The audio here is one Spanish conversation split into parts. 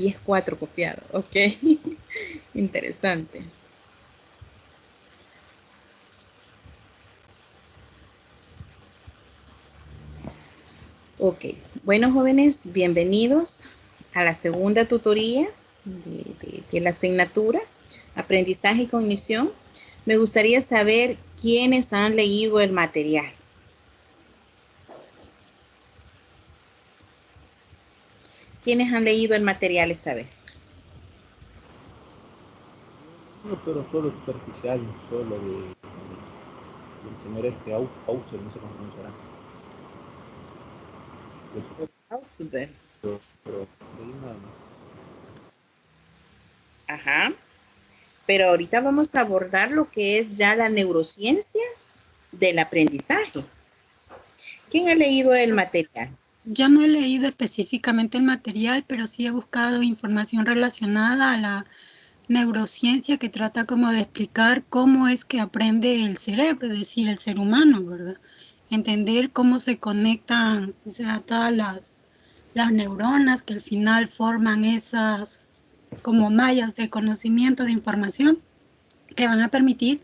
10-4 copiado, ok. Interesante. Ok, bueno jóvenes, bienvenidos a la segunda tutoría de la asignatura Aprendizaje y Cognición. Me gustaría saber quiénes han leído el material. ¿Quiénes han leído el material esta vez? No, pero solo superficial, solo del señor Hauser, no sé cómo pronunciará. Super. Pero leí nada más. Ajá. Pero ahorita vamos a abordar lo que es ya la neurociencia del aprendizaje. ¿Quién ha leído el material? Yo no he leído específicamente el material, pero sí he buscado información relacionada a la neurociencia que trata como de explicar cómo es que aprende el cerebro, es decir, el ser humano, ¿verdad? Entender cómo se conectan, o sea, todas las neuronas que al final forman esas como mallas de conocimiento, de información, que van a permitir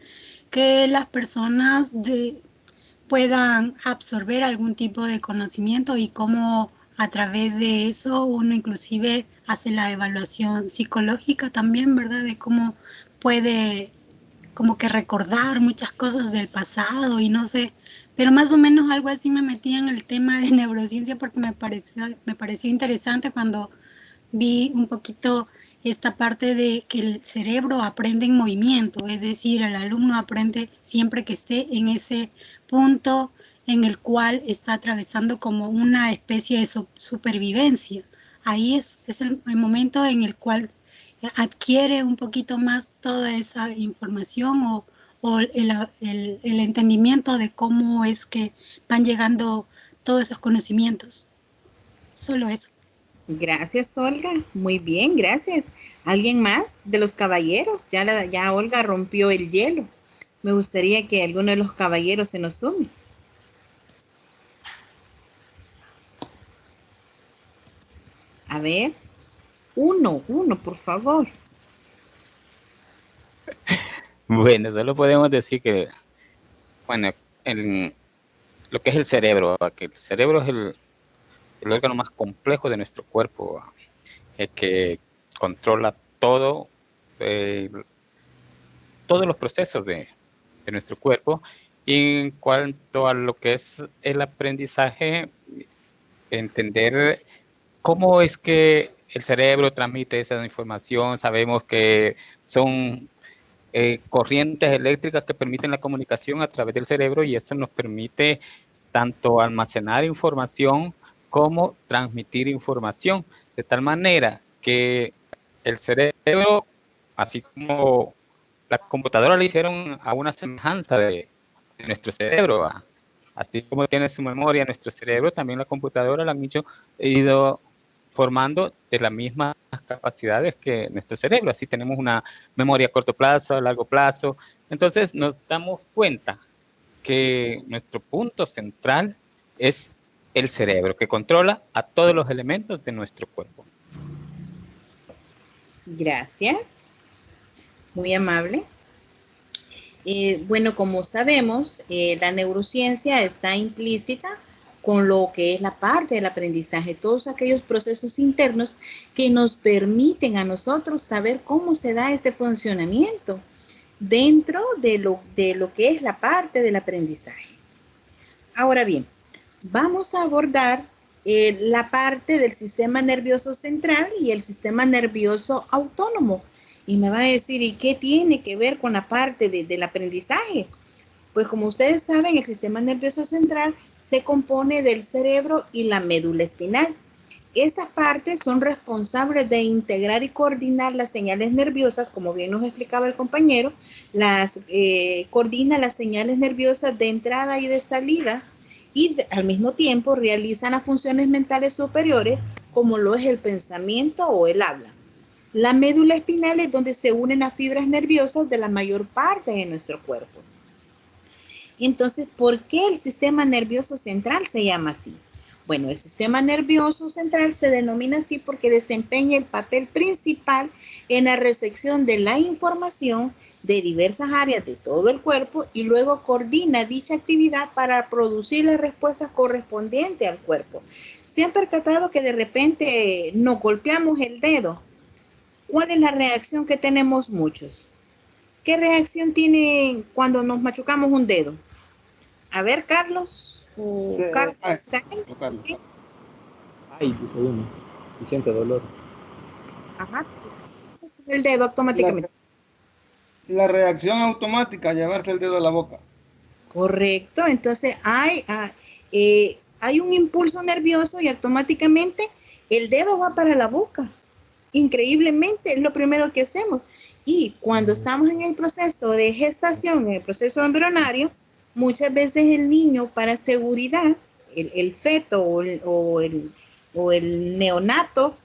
que las personas puedan absorber algún tipo de conocimiento y cómo a través de eso uno inclusive hace la evaluación psicológica también, ¿verdad? De cómo puede como que recordar muchas cosas del pasado y no sé, pero más o menos algo así me metí en el tema de neurociencia porque me pareció interesante cuando vi un poquito esta parte de que el cerebro aprende en movimiento, es decir, el alumno aprende siempre que esté en ese punto en el cual está atravesando como una especie de supervivencia. Ahí es el momento en el cual adquiere un poquito más toda esa información o el entendimiento de cómo es que van llegando todos esos conocimientos. Solo eso. Gracias, Olga. Muy bien, gracias. ¿Alguien más de los caballeros? Ya Olga rompió el hielo. Me gustaría que alguno de los caballeros se nos sume. A ver, uno, por favor. Bueno, solo podemos decir que, bueno, lo que es el cerebro, que el cerebro es el órgano más complejo de nuestro cuerpo, el que controla todos los procesos de nuestro cuerpo. Y en cuanto a lo que es el aprendizaje, entender cómo es que el cerebro transmite esa información. Sabemos que son corrientes eléctricas que permiten la comunicación a través del cerebro, y esto nos permite tanto almacenar información como transmitir información, de tal manera que el cerebro, así como la computadora le hicieron a una semejanza de nuestro cerebro, ¿va? Así como tiene su memoria nuestro cerebro, también la computadora la han ido formando de las mismas capacidades que nuestro cerebro. Así tenemos una memoria a corto plazo, a largo plazo. Entonces nos damos cuenta que nuestro punto central es el cerebro, que controla a todos los elementos de nuestro cuerpo. Gracias. Muy amable. Bueno, como sabemos, la neurociencia está implícita con lo que es la parte del aprendizaje, todos aquellos procesos internos que nos permiten a nosotros saber cómo se da este funcionamiento dentro de lo que es la parte del aprendizaje. Ahora bien, vamos a abordar la parte del sistema nervioso central y el sistema nervioso autónomo. Y me va a decir, ¿y qué tiene que ver con la parte del aprendizaje? Pues como ustedes saben, el sistema nervioso central se compone del cerebro y la médula espinal. Estas partes son responsables de integrar y coordinar las señales nerviosas, como bien nos explicaba el compañero, coordina las señales nerviosas de entrada y de salida, y al mismo tiempo realizan las funciones mentales superiores, como lo es el pensamiento o el habla. La médula espinal es donde se unen las fibras nerviosas de la mayor parte de nuestro cuerpo. Entonces, ¿por qué el sistema nervioso central se llama así? Bueno, el sistema nervioso central se denomina así porque desempeña el papel principal en la recepción de la información de diversas áreas de todo el cuerpo y luego coordina dicha actividad para producir las respuestas correspondientes al cuerpo. ¿Se han percatado que de repente nos golpeamos el dedo? ¿Cuál es la reacción que tenemos muchos? ¿Qué reacción tiene cuando nos machucamos un dedo? A ver, Carlos. Carlos. ¿Sí? Ay, dice uno. Y siente dolor. Ajá. El dedo automáticamente. La reacción automática, llevarse el dedo a la boca. Correcto. Entonces hay un impulso nervioso y automáticamente el dedo va para la boca. Increíblemente es lo primero que hacemos. Y cuando estamos en el proceso de gestación, en el proceso embrionario, muchas veces el niño, para seguridad, el feto o el neonato,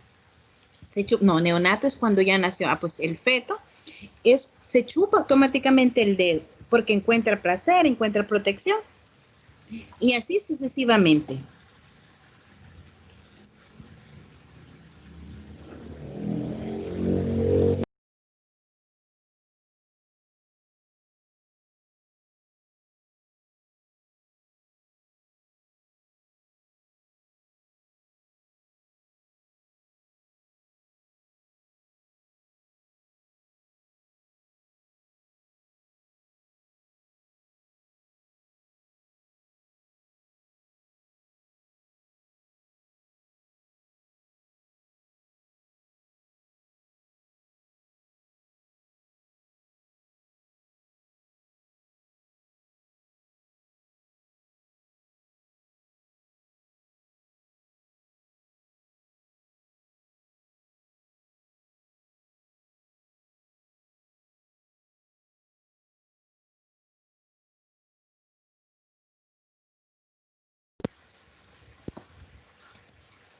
neonato es cuando ya nació, pues el feto se chupa automáticamente el dedo, porque encuentra placer, encuentra protección, y así sucesivamente.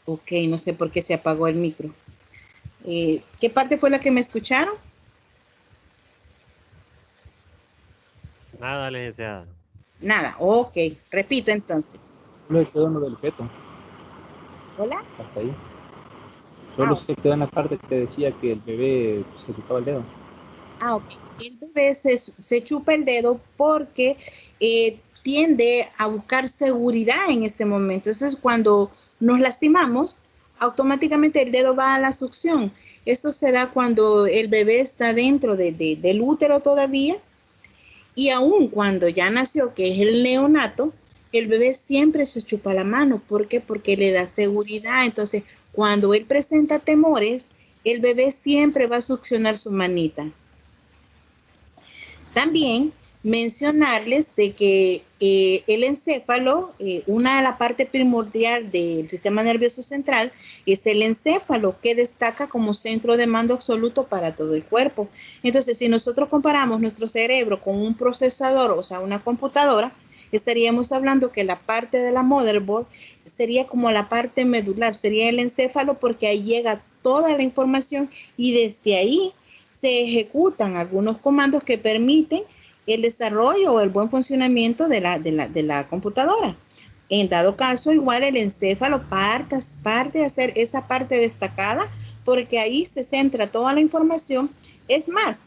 Ok, no sé por qué se apagó el micro. ¿Qué parte fue la que me escucharon? Nada, licenciada. Nada, ok. Repito entonces. Solo quedó uno del feto. ¿Hola? Hasta ahí. Solo se quedó en la parte que decía que el bebé se chupaba el dedo. Ok. El bebé se chupa el dedo porque tiende a buscar seguridad en este momento. Entonces, cuando nos lastimamos, automáticamente el dedo va a la succión. Eso se da cuando el bebé está dentro del útero todavía. Y aún cuando ya nació, que es el neonato, el bebé siempre se chupa la mano. ¿Por qué? Porque le da seguridad. Entonces, cuando él presenta temores, el bebé siempre va a succionar su manita. También mencionarles de que el encéfalo, una de las partes primordial del sistema nervioso central, es el encéfalo que destaca como centro de mando absoluto para todo el cuerpo. Entonces, si nosotros comparamos nuestro cerebro con un procesador, o sea, una computadora, estaríamos hablando que la parte de la motherboard sería como la parte medular, sería el encéfalo porque ahí llega toda la información y desde ahí se ejecutan algunos comandos que permiten el desarrollo o el buen funcionamiento de la computadora. En dado caso, igual el encéfalo parte de hacer esa parte destacada porque ahí se centra toda la información. Es más,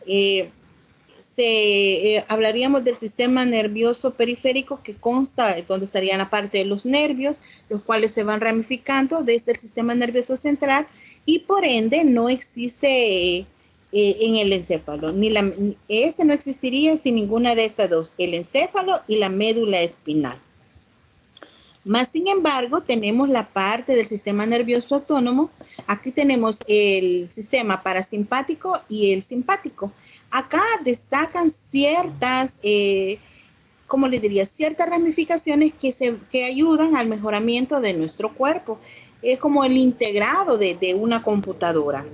hablaríamos del sistema nervioso periférico que consta, donde estarían la parte de los nervios, los cuales se van ramificando desde el sistema nervioso central y por ende no existe en el encéfalo. Este no existiría sin ninguna de estas dos, el encéfalo y la médula espinal. Más sin embargo, tenemos la parte del sistema nervioso autónomo. Aquí tenemos el sistema parasimpático y el simpático. Acá destacan ciertas, ¿cómo le diría? Ciertas ramificaciones que ayudan al mejoramiento de nuestro cuerpo. Es como el integrado de una computadora.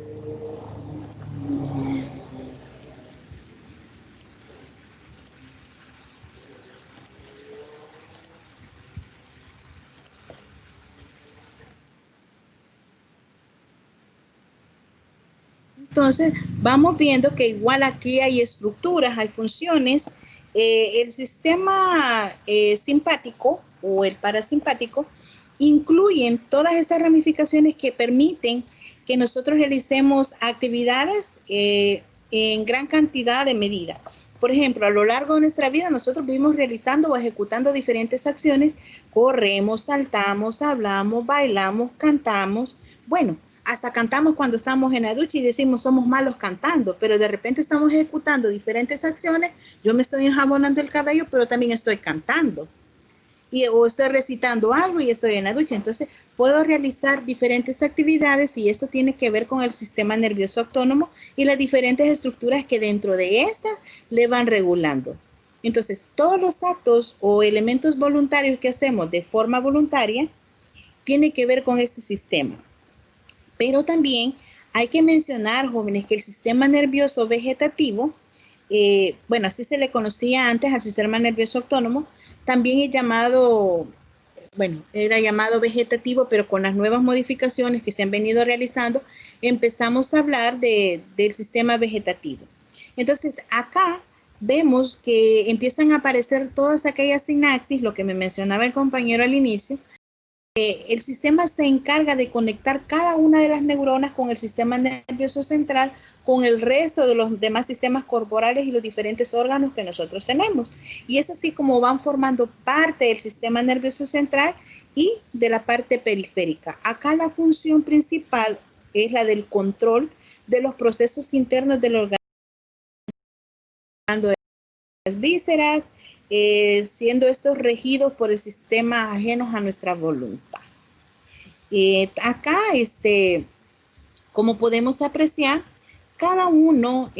Entonces, vamos viendo que igual aquí hay estructuras, hay funciones. El sistema simpático o el parasimpático incluyen todas esas ramificaciones que permiten que nosotros realicemos actividades en gran cantidad de medidas. Por ejemplo, a lo largo de nuestra vida nosotros vivimos realizando o ejecutando diferentes acciones, corremos, saltamos, hablamos, bailamos, cantamos, bueno, hasta cantamos cuando estamos en la ducha y decimos somos malos cantando, pero de repente estamos ejecutando diferentes acciones, yo me estoy enjabonando el cabello, pero también estoy cantando. O estoy recitando algo y estoy en la ducha. Entonces, puedo realizar diferentes actividades y esto tiene que ver con el sistema nervioso autónomo y las diferentes estructuras que dentro de estas le van regulando. Entonces, todos los actos o elementos voluntarios que hacemos de forma voluntaria tiene que ver con este sistema. Pero también hay que mencionar, jóvenes, que el sistema nervioso vegetativo, bueno, así se le conocía antes al sistema nervioso autónomo, también es llamado, bueno, era llamado vegetativo, pero con las nuevas modificaciones que se han venido realizando, empezamos a hablar del sistema vegetativo. Entonces, acá vemos que empiezan a aparecer todas aquellas sinapsis, lo que me mencionaba el compañero al inicio. El sistema se encarga de conectar cada una de las neuronas con el sistema nervioso central, con el resto de los demás sistemas corporales y los diferentes órganos que nosotros tenemos. Y es así como van formando parte del sistema nervioso central y de la parte periférica. Acá la función principal es la del control de los procesos internos del organismo, de las vísceras, siendo estos regidos por el sistema ajenos a nuestra voluntad. Acá, como podemos apreciar, cada uno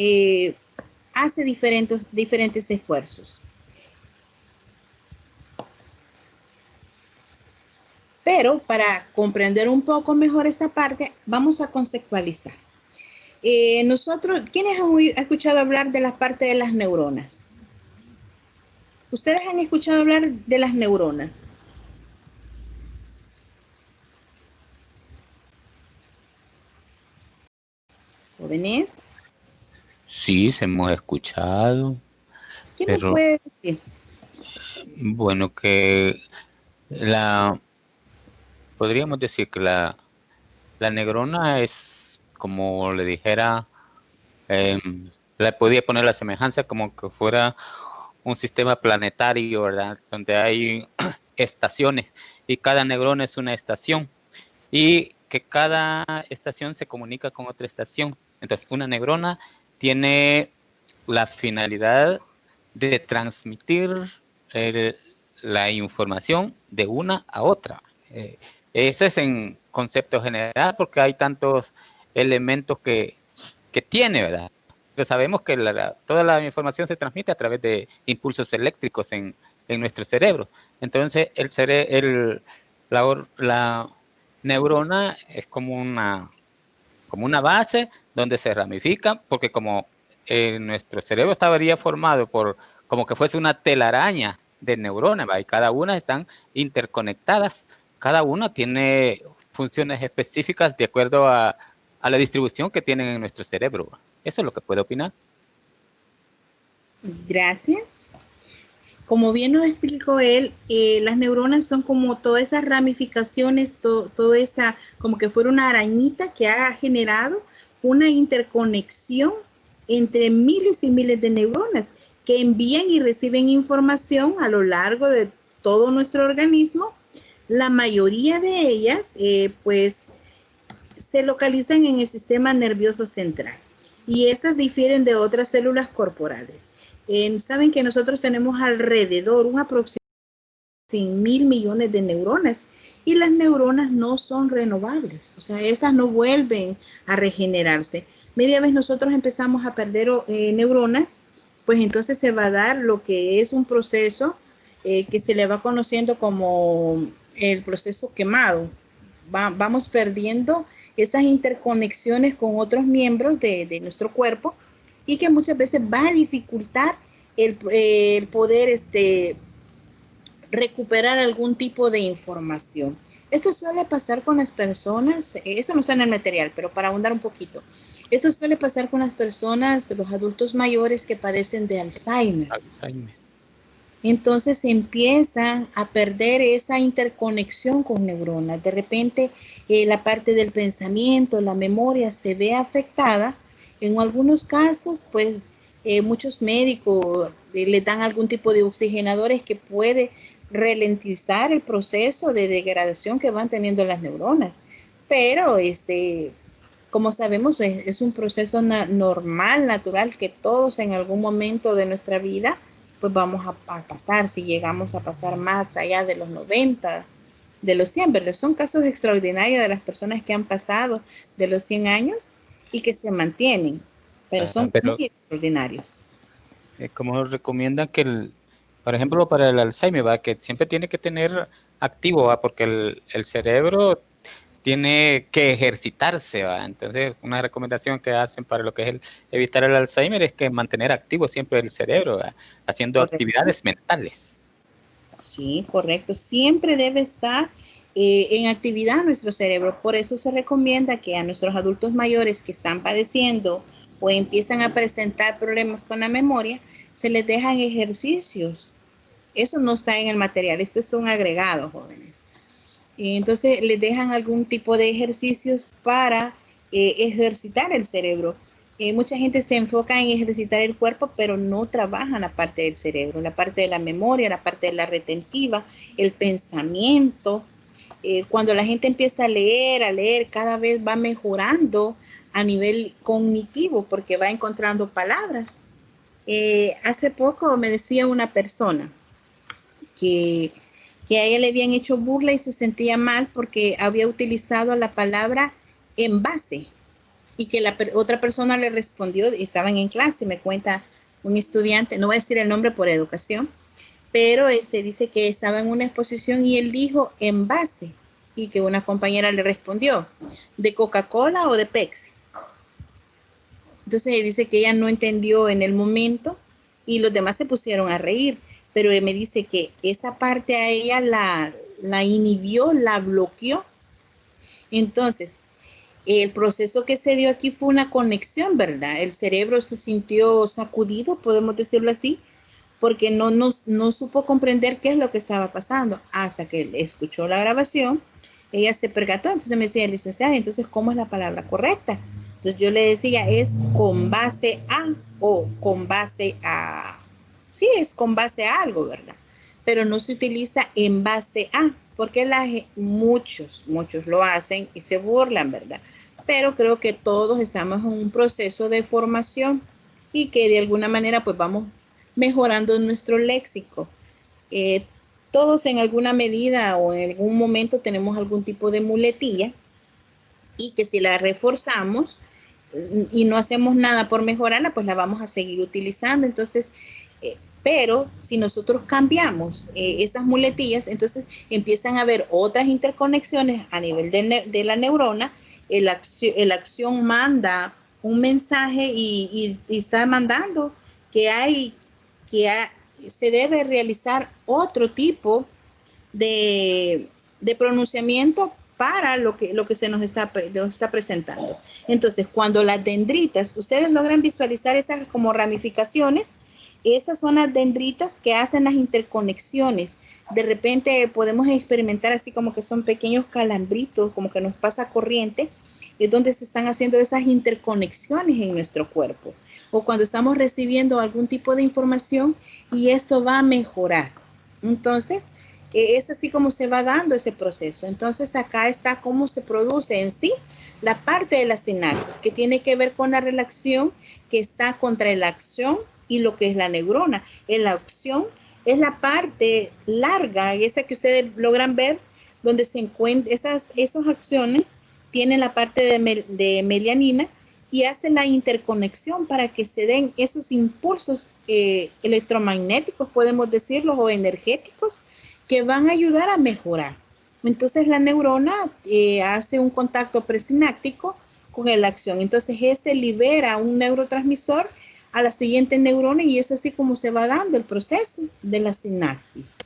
hace diferentes esfuerzos. Pero para comprender un poco mejor esta parte, vamos a conceptualizar. Nosotros, ¿quiénes han escuchado hablar de la parte de las neuronas? ¿Ustedes han escuchado hablar de las neuronas? ¿Jóvenes? Sí, se hemos escuchado. ¿Quién nos puede decir? Bueno, que podríamos decir que la neurona es, como le dijera, le podía poner la semejanza como que fuera un sistema planetario, ¿verdad? Donde hay estaciones y cada neurona es una estación y que cada estación se comunica con otra estación. Entonces, una neurona tiene la finalidad de transmitir la información de una a otra. Ese es en concepto general porque hay tantos elementos que tiene, ¿verdad? Pero sabemos que toda la información se transmite a través de impulsos eléctricos en nuestro cerebro. Entonces, la neurona es como una base donde se ramifica, porque como nuestro cerebro estaría formado por como que fuese una telaraña de neuronas, ¿va? Y cada una están interconectadas, cada una tiene funciones específicas de acuerdo a la distribución que tienen en nuestro cerebro. Eso es lo que puedo opinar. Gracias. Como bien nos explicó él, las neuronas son como todas esas ramificaciones, toda esa, como que fuera una arañita que ha generado una interconexión entre miles y miles de neuronas que envían y reciben información a lo largo de todo nuestro organismo. La mayoría de ellas, pues, se localizan en el sistema nervioso central y estas difieren de otras células corporales. Saben que nosotros tenemos alrededor un aproximado de 100.000 millones de neuronas y las neuronas no son renovables, o sea, estas no vuelven a regenerarse. Media vez nosotros empezamos a perder neuronas, pues entonces se va a dar lo que es un proceso que se le va conociendo como el proceso quemado. Vamos perdiendo esas interconexiones con otros miembros de nuestro cuerpo y que muchas veces va a dificultar el poder recuperar algún tipo de información. Esto suele pasar con las personas, esto no está en el material, pero para ahondar un poquito, esto suele pasar con las personas, los adultos mayores que padecen de Alzheimer. Entonces empiezan a perder esa interconexión con neuronas. De repente la parte del pensamiento, la memoria se ve afectada. En algunos casos, pues muchos médicos le dan algún tipo de oxigenadores que puede ralentizar el proceso de degradación que van teniendo las neuronas. Pero como sabemos, es un proceso normal, natural, que todos en algún momento de nuestra vida pues vamos a pasar, si llegamos a pasar más allá de los 90, de los 100, ¿verdad? Son casos extraordinarios de las personas que han pasado de los 100 años y que se mantienen, pero son Pero muy extraordinarios. como recomiendan que, por ejemplo, para el Alzheimer, ¿va? Que siempre tiene que tener activo, ¿va? Porque el cerebro tiene que ejercitarse, ¿va? Entonces, una recomendación que hacen para lo que es evitar el Alzheimer es que mantener activo siempre el cerebro, ¿va? Haciendo Correcto. actividades mentales. Sí, correcto. Siempre debe estar en actividad nuestro cerebro. Por eso se recomienda que a nuestros adultos mayores que están padeciendo o empiezan a presentar problemas con la memoria, se les dejan ejercicios. Eso no está en el material, esto es un agregado, jóvenes. Entonces les dejan algún tipo de ejercicios para ejercitar el cerebro. Mucha gente se enfoca en ejercitar el cuerpo, pero no trabajan la parte del cerebro, la parte de la memoria, la parte de la retentiva, el pensamiento. Cuando la gente empieza a leer, cada vez va mejorando a nivel cognitivo porque va encontrando palabras. Hace poco me decía una persona que a ella le habían hecho burla y se sentía mal porque había utilizado la palabra envase y que la otra persona le respondió y estaban en clase, me cuenta un estudiante, no voy a decir el nombre por educación, pero dice que estaba en una exposición y él dijo envase y que una compañera le respondió, ¿de Coca-Cola o de Pepsi? Entonces dice que ella no entendió en el momento y los demás se pusieron a reír, pero me dice que esa parte a ella la inhibió, la bloqueó. Entonces, el proceso que se dio aquí fue una conexión, ¿verdad? El cerebro se sintió sacudido, podemos decirlo así, porque no supo comprender qué es lo que estaba pasando. Hasta que escuchó la grabación, ella se percató, entonces me decía, licenciada, entonces, ¿cómo es la palabra correcta? Entonces yo le decía, es con base a o con base a. Sí, es con base a algo, ¿verdad? Pero no se utiliza en base a, porque muchos lo hacen y se burlan, ¿verdad? Pero creo que todos estamos en un proceso de formación y que de alguna manera pues vamos mejorando nuestro léxico. Todos en alguna medida o en algún momento tenemos algún tipo de muletilla y que si la reforzamos y no hacemos nada por mejorarla, pues la vamos a seguir utilizando. Entonces, pero si nosotros cambiamos esas muletillas, entonces empiezan a haber otras interconexiones a nivel de la neurona. El acción manda un mensaje y está mandando que se debe realizar otro tipo de pronunciamiento para lo que se nos está presentando. Entonces, cuando las dendritas, ustedes logran visualizar esas como ramificaciones, esas son las dendritas que hacen las interconexiones. De repente podemos experimentar así como que son pequeños calambritos, como que nos pasa corriente, es donde se están haciendo esas interconexiones en nuestro cuerpo. O cuando estamos recibiendo algún tipo de información y esto va a mejorar. Entonces, es así como se va dando ese proceso. Entonces, acá está cómo se produce en sí la parte de la sinapsis, que tiene que ver con la relación que está contra la acción y lo que es la neurona. En la acción es la parte larga, esa que ustedes logran ver, donde se encuentran esas acciones, tienen la parte de melianina y hace la interconexión para que se den esos impulsos electromagnéticos, podemos decirlo, o energéticos, que van a ayudar a mejorar. Entonces la neurona hace un contacto presináptico con la acción. Entonces libera un neurotransmisor a la siguiente neurona y es así como se va dando el proceso de la sinapsis.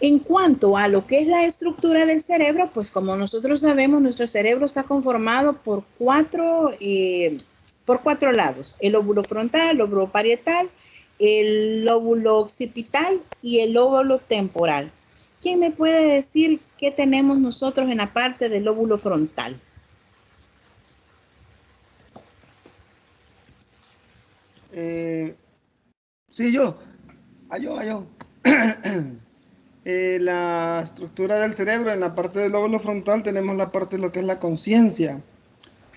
En cuanto a lo que es la estructura del cerebro, pues como nosotros sabemos, nuestro cerebro está conformado por cuatro por 4 lados: el lóbulo frontal, el lóbulo parietal, el lóbulo occipital y el lóbulo temporal. ¿Quién me puede decir qué tenemos nosotros en la parte del lóbulo frontal? Sí, yo. Yo. La estructura del cerebro, en la parte del lóbulo frontal tenemos la parte de lo que es la conciencia.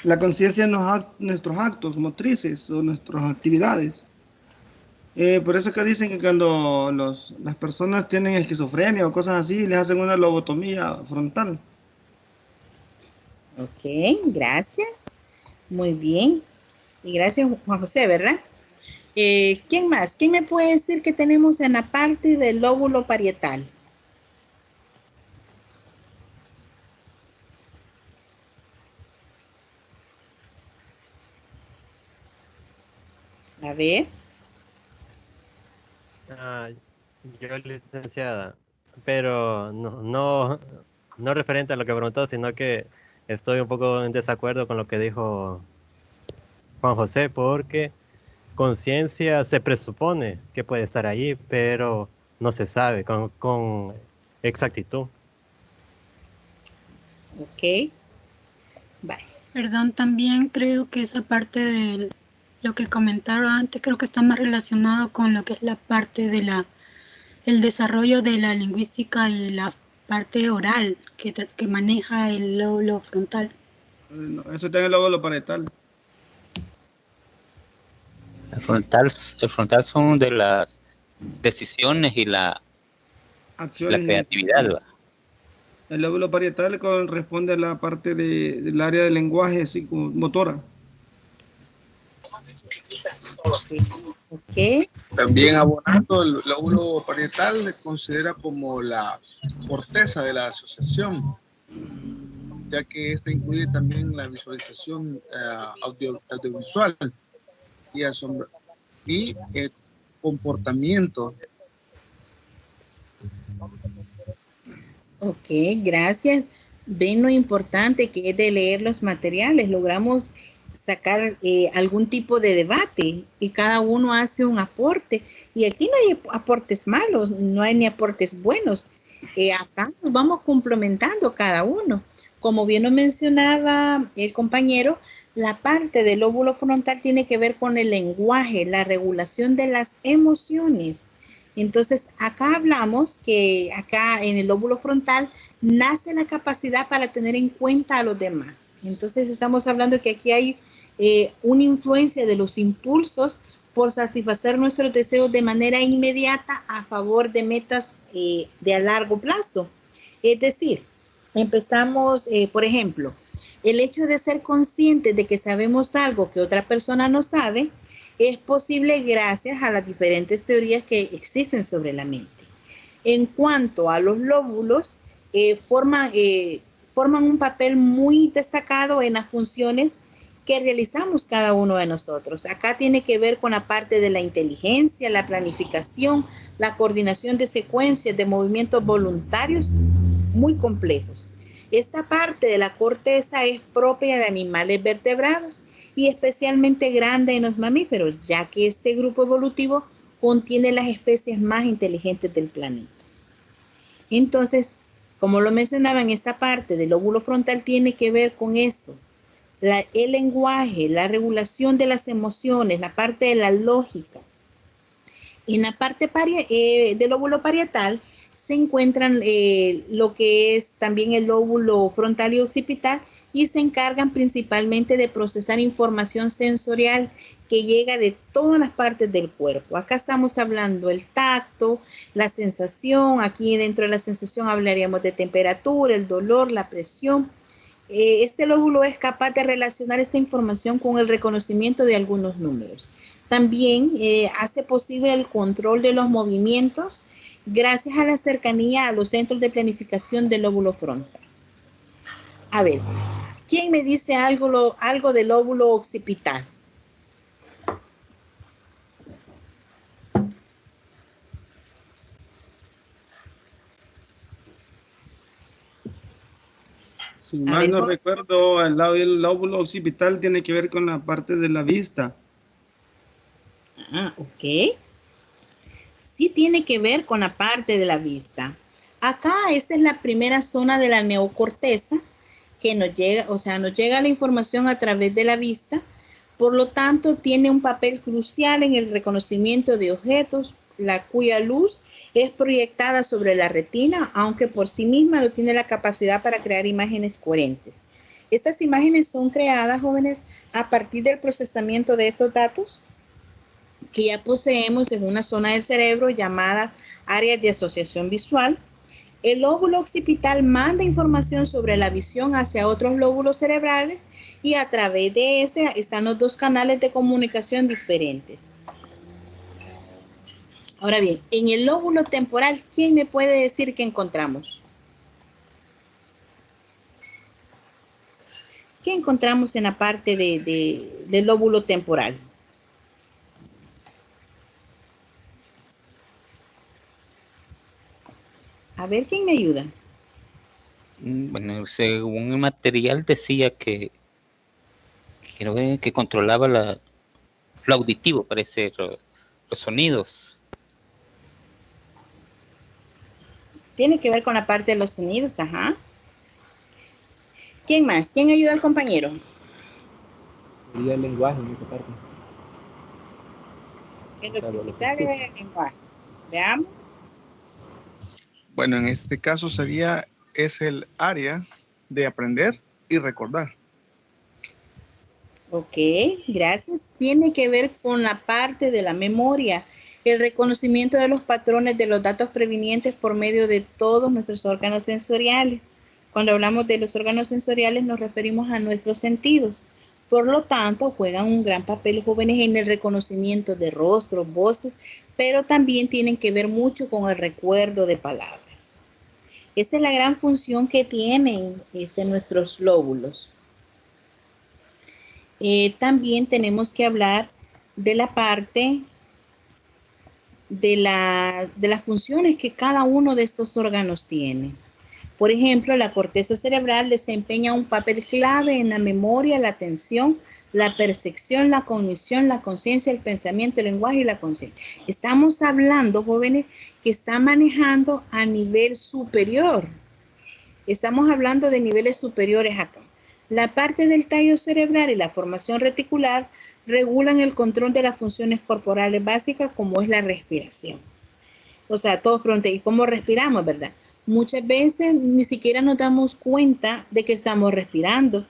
La conciencia en nuestros actos motrices o nuestras actividades. Por eso que dicen que cuando las personas tienen esquizofrenia o cosas así, les hacen una lobotomía frontal. Ok, gracias. Muy bien. Y gracias, Juan José, ¿verdad? ¿Quién más? ¿Quién me puede decir que tenemos en la parte del lóbulo parietal? A ver. Ah, yo, licenciada, pero no referente a lo que preguntó, sino que estoy un poco en desacuerdo con lo que dijo Juan José, porque conciencia se presupone que puede estar allí, pero no se sabe con exactitud. Ok. Bye. Perdón, también creo que esa parte de lo que comentaron antes, creo que está más relacionado con lo que es la parte de el desarrollo de la lingüística y la parte oral que maneja el lóbulo frontal. No, eso está en el lóbulo parietal. El frontal son de las decisiones y la Acciones y creatividad, ¿va? decisiones. El lóbulo parietal corresponde a la parte del área del lenguaje psicomotora. Ok. También abonando, el lóbulo parietal se considera como la corteza de la asociación, ya que esta incluye también la visualización audiovisual y comportamiento. Ok, gracias. Ven lo importante que es de leer los materiales. Logramos sacar algún tipo de debate y cada uno hace un aporte. Y aquí no hay aportes malos, no hay ni aportes buenos. Acá nos vamos complementando cada uno. Como bien lo mencionaba el compañero, la parte del lóbulo frontal tiene que ver con el lenguaje, la regulación de las emociones. Entonces, acá hablamos que acá en el lóbulo frontal nace la capacidad para tener en cuenta a los demás. Entonces, estamos hablando que aquí hay una influencia de los impulsos por satisfacer nuestros deseos de manera inmediata a favor de metas de a largo plazo. Es decir, empezamos, por ejemplo, el hecho de ser conscientes de que sabemos algo que otra persona no sabe, es posible gracias a las diferentes teorías que existen sobre la mente. En cuanto a los lóbulos, forman un papel muy destacado en las funciones que realizamos cada uno de nosotros. Acá tiene que ver con la parte de la inteligencia, la planificación, la coordinación de secuencias de movimientos voluntarios muy complejos. Esta parte de la corteza es propia de animales vertebrados y especialmente grande en los mamíferos, ya que este grupo evolutivo contiene las especies más inteligentes del planeta. Entonces, como lo mencionaba, en esta parte del lóbulo frontal tiene que ver con eso, el lenguaje, la regulación de las emociones, la parte de la lógica. En la parte del lóbulo parietal se encuentran lo que es también el lóbulo frontal y occipital y se encargan principalmente de procesar información sensorial que llega de todas las partes del cuerpo. Acá estamos hablando del tacto, la sensación, aquí dentro de la sensación hablaríamos de temperatura, el dolor, la presión. Este lóbulo es capaz de relacionar esta información con el reconocimiento de algunos números. También hace posible el control de los movimientos gracias a la cercanía a los centros de planificación del lóbulo frontal. A ver, ¿quién me dice algo del lóbulo occipital? Si A mal ver, no joven. recuerdo, el lóbulo occipital tiene que ver con la parte de la vista. Ah, ok. Sí tiene que ver con la parte de la vista. Acá esta es la primera zona de la neocorteza que nos llega, o sea, nos llega la información a través de la vista. Por lo tanto, tiene un papel crucial en el reconocimiento de objetos, la cuya luz es proyectada sobre la retina, aunque por sí misma no tiene la capacidad para crear imágenes coherentes. Estas imágenes son creadas, jóvenes, a partir del procesamiento de estos datos que ya poseemos en una zona del cerebro llamada áreas de asociación visual. El lóbulo occipital manda información sobre la visión hacia otros lóbulos cerebrales y a través de este están los dos canales de comunicación diferentes. Ahora bien, en el lóbulo temporal, ¿quién me puede decir qué encontramos? ¿Qué encontramos en la parte del lóbulo temporal? A ver, ¿quién me ayuda? Bueno, según el material decía que creo que controlaba lo auditivo, parece, los sonidos. Tiene que ver con la parte de los sonidos, ajá. ¿Quién más? ¿Quién ayuda al compañero? Sería el lenguaje en esa parte. El O sea, lo que occipital escucha. es el lenguaje. Veamos. Bueno, en este caso es el área de aprender y recordar. Ok, gracias. Tiene que ver con la parte de la memoria, el reconocimiento de los patrones de los datos prevenientes por medio de todos nuestros órganos sensoriales. Cuando hablamos de los órganos sensoriales nos referimos a nuestros sentidos. Por lo tanto, juegan un gran papel, jóvenes, en el reconocimiento de rostros, voces, pero también tienen que ver mucho con el recuerdo de palabras. Esta es la gran función que tienen nuestros lóbulos. También tenemos que hablar de la parte de las funciones que cada uno de estos órganos tiene. Por ejemplo, la corteza cerebral desempeña un papel clave en la memoria, la atención, la percepción, la cognición, la conciencia, el pensamiento, el lenguaje y la conciencia. Estamos hablando, jóvenes, que está manejando a nivel superior. Estamos hablando de niveles superiores acá. La parte del tallo cerebral y la formación reticular regulan el control de las funciones corporales básicas como es la respiración. O sea, todos preguntan, ¿y cómo respiramos, verdad? Muchas veces ni siquiera nos damos cuenta de que estamos respirando.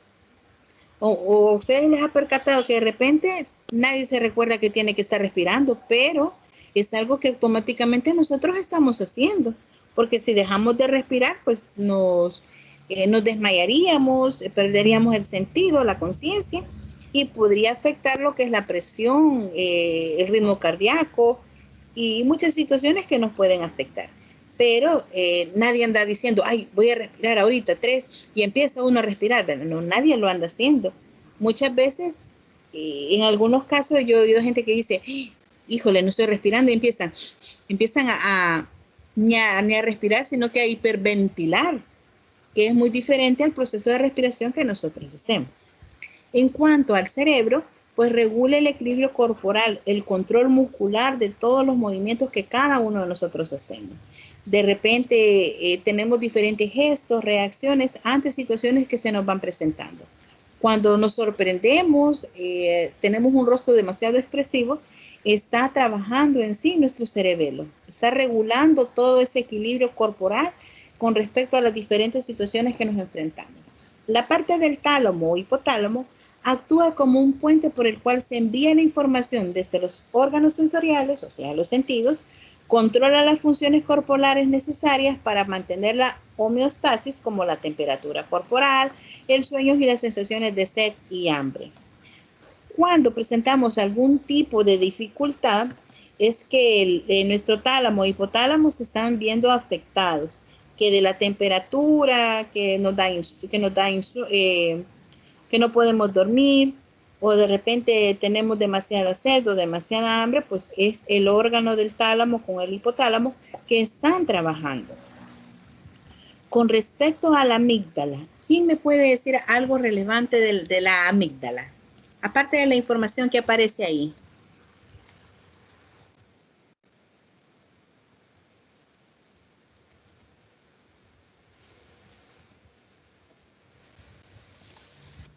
O ustedes les ha percatado que de repente nadie se recuerda que tiene que estar respirando, pero es algo que automáticamente nosotros estamos haciendo. Porque si dejamos de respirar, pues nos desmayaríamos, perderíamos el sentido, la conciencia, y podría afectar lo que es la presión, el ritmo cardíaco y muchas situaciones que nos pueden afectar. Pero nadie anda diciendo, ay, voy a respirar ahorita 3 y empieza uno a respirar. ¿Verdad? No, nadie lo anda haciendo. Muchas veces, en algunos casos, yo he oído gente que dice, híjole, no estoy respirando, y empiezan ni a respirar, sino que a hiperventilar, que es muy diferente al proceso de respiración que nosotros hacemos. En cuanto al cerebro, pues regula el equilibrio corporal, el control muscular de todos los movimientos que cada uno de nosotros hacemos. De repente tenemos diferentes gestos, reacciones ante situaciones que se nos van presentando. Cuando nos sorprendemos, tenemos un rostro demasiado expresivo, está trabajando en sí nuestro cerebelo, está regulando todo ese equilibrio corporal con respecto a las diferentes situaciones que nos enfrentamos. La parte del tálamo o hipotálamo actúa como un puente por el cual se envía la información desde los órganos sensoriales, o sea, los sentidos, controla las funciones corporales necesarias para mantener la homeostasis, como la temperatura corporal, el sueño y las sensaciones de sed y hambre. Cuando presentamos algún tipo de dificultad, es que nuestro tálamo e hipotálamo se están viendo afectados, que de la temperatura, que no podemos dormir, o de repente tenemos demasiada sed o demasiada hambre, pues es el órgano del tálamo con el hipotálamo que están trabajando. con respecto a la amígdala, ¿quién me puede decir algo relevante de la amígdala? Aparte de la información que aparece ahí.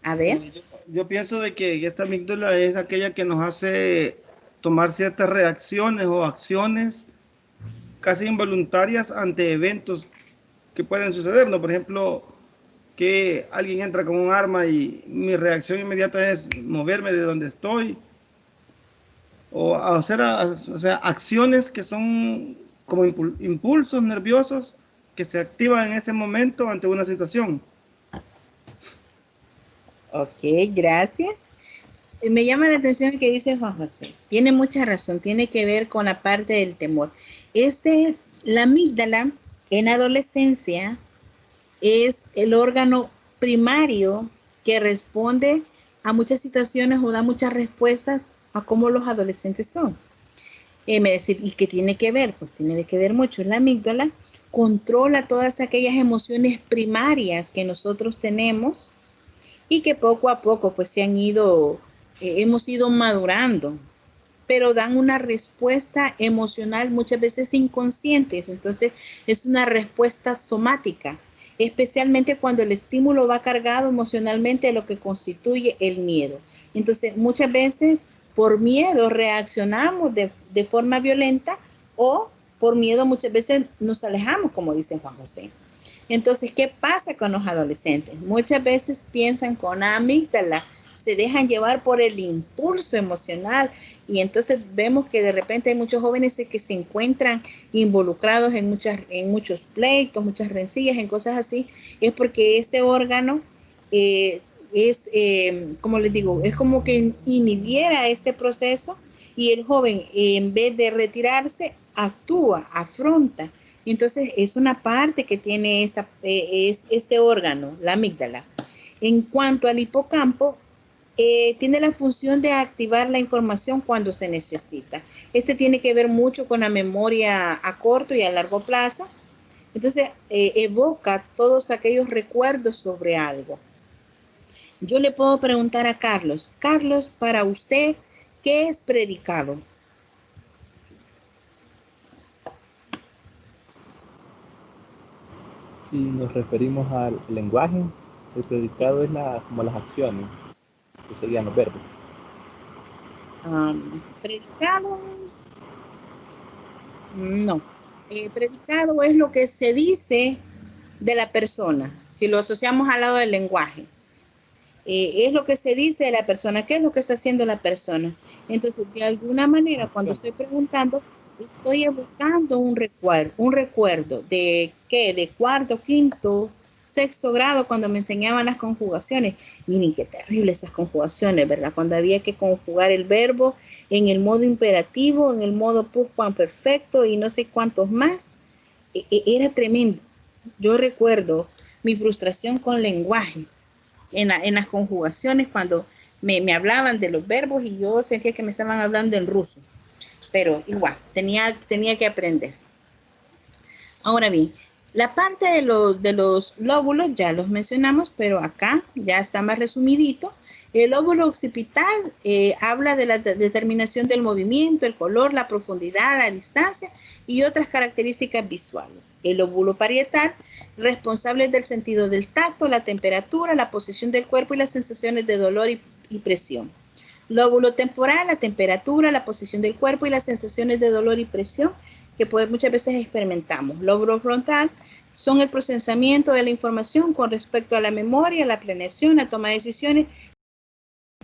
A ver. Yo pienso de que esta amígdala es aquella que nos hace tomar ciertas reacciones o acciones casi involuntarias ante eventos que pueden suceder, ¿no? Por ejemplo, que alguien entra con un arma y mi reacción inmediata es moverme de donde estoy o hacer acciones que son como impulsos nerviosos que se activan en ese momento ante una situación. Ok, gracias. Me llama la atención lo que dice Juan José. Tiene mucha razón, tiene que ver con la parte del temor. La amígdala en adolescencia es el órgano primario que responde a muchas situaciones o da muchas respuestas a cómo los adolescentes son. Me decir, ¿y qué tiene que ver? Pues tiene que ver mucho. La amígdala controla todas aquellas emociones primarias que nosotros tenemos y que poco a poco pues hemos ido madurando, pero dan una respuesta emocional muchas veces inconscientes. Entonces es una respuesta somática, especialmente cuando el estímulo va cargado emocionalmente de lo que constituye el miedo. Entonces muchas veces por miedo reaccionamos de forma violenta o por miedo muchas veces nos alejamos, como dice Juan José. Entonces, ¿qué pasa con los adolescentes? Muchas veces piensan con amígdala, se dejan llevar por el impulso emocional y entonces vemos que de repente hay muchos jóvenes que se encuentran involucrados en muchos pleitos, muchas rencillas, en cosas así. Es porque este órgano como les digo, es como que inhibiera este proceso y el joven en vez de retirarse actúa, afronta. Entonces es una parte que tiene este órgano, la amígdala. En cuanto al hipocampo, tiene la función de activar la información cuando se necesita. Este tiene que ver mucho con la memoria a corto y a largo plazo. Entonces evoca todos aquellos recuerdos sobre algo. Yo le puedo preguntar a Carlos, Carlos, para usted, ¿qué es predicado? Si nos referimos al lenguaje, el predicado es como las acciones que seguían los verbos. Predicado, no. Predicado es lo que se dice de la persona, si lo asociamos al lado del lenguaje. Es lo que se dice de la persona, qué es lo que está haciendo la persona. Entonces, de alguna manera, cuando estoy preguntando, estoy evocando un recuerdo de ¿qué? De cuarto, quinto, sexto grado, cuando me enseñaban las conjugaciones. Miren qué terribles esas conjugaciones, ¿verdad? Cuando había que conjugar el verbo en el modo imperativo, en el modo pluscuamperfecto y no sé cuántos más. Era tremendo. Yo recuerdo mi frustración con lenguaje en las conjugaciones cuando me hablaban de los verbos y yo sentía que me estaban hablando en ruso. Pero igual, tenía que aprender. Ahora bien, la parte de los lóbulos ya los mencionamos, pero acá ya está más resumidito. El lóbulo occipital habla de la determinación del movimiento, el color, la profundidad, la distancia y otras características visuales. El lóbulo parietal, responsable del sentido del tacto, la temperatura, la posición del cuerpo y las sensaciones de dolor y presión. Lóbulo temporal, la temperatura, la posición del cuerpo y las sensaciones de dolor y presión que muchas veces experimentamos. Lóbulo frontal son el procesamiento de la información con respecto a la memoria, la planeación, la toma de decisiones,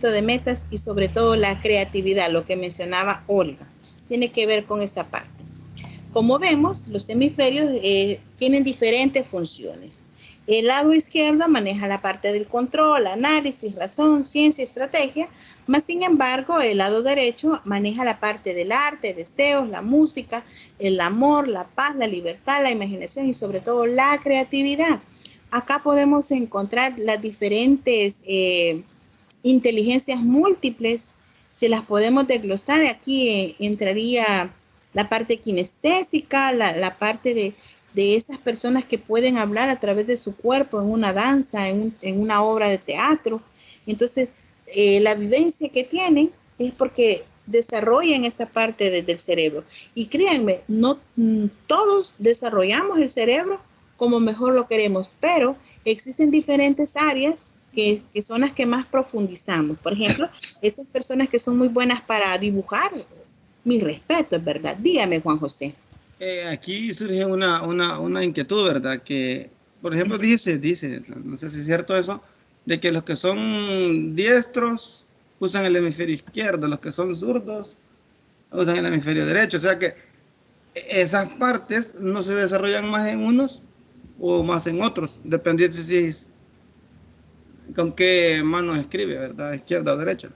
de metas y sobre todo la creatividad, lo que mencionaba Olga. Tiene que ver con esa parte. Como vemos, los hemisferios tienen diferentes funciones. El lado izquierdo maneja la parte del control, análisis, razón, ciencia, estrategia, más sin embargo, el lado derecho maneja la parte del arte, deseos, la música, el amor, la paz, la libertad, la imaginación y sobre todo la creatividad. Acá podemos encontrar las diferentes inteligencias múltiples, si las podemos desglosar, aquí entraría la parte kinestésica, la parte de de esas personas que pueden hablar a través de su cuerpo en una danza, en una obra de teatro. Entonces, la vivencia que tienen es porque desarrollan esta parte del cerebro. Y créanme, no todos desarrollamos el cerebro como mejor lo queremos, pero existen diferentes áreas que son las que más profundizamos. Por ejemplo, esas personas que son muy buenas para dibujar, mi respeto, es verdad. Dígame, Juan José. Aquí surge una inquietud, ¿verdad? Que, por ejemplo, dice, no sé si es cierto eso, de que los que son diestros usan el hemisferio izquierdo, los que son zurdos usan el hemisferio derecho. O sea que esas partes no se desarrollan más en unos o más en otros, dependiendo si es con qué mano escribe, ¿verdad? Izquierda o derecha.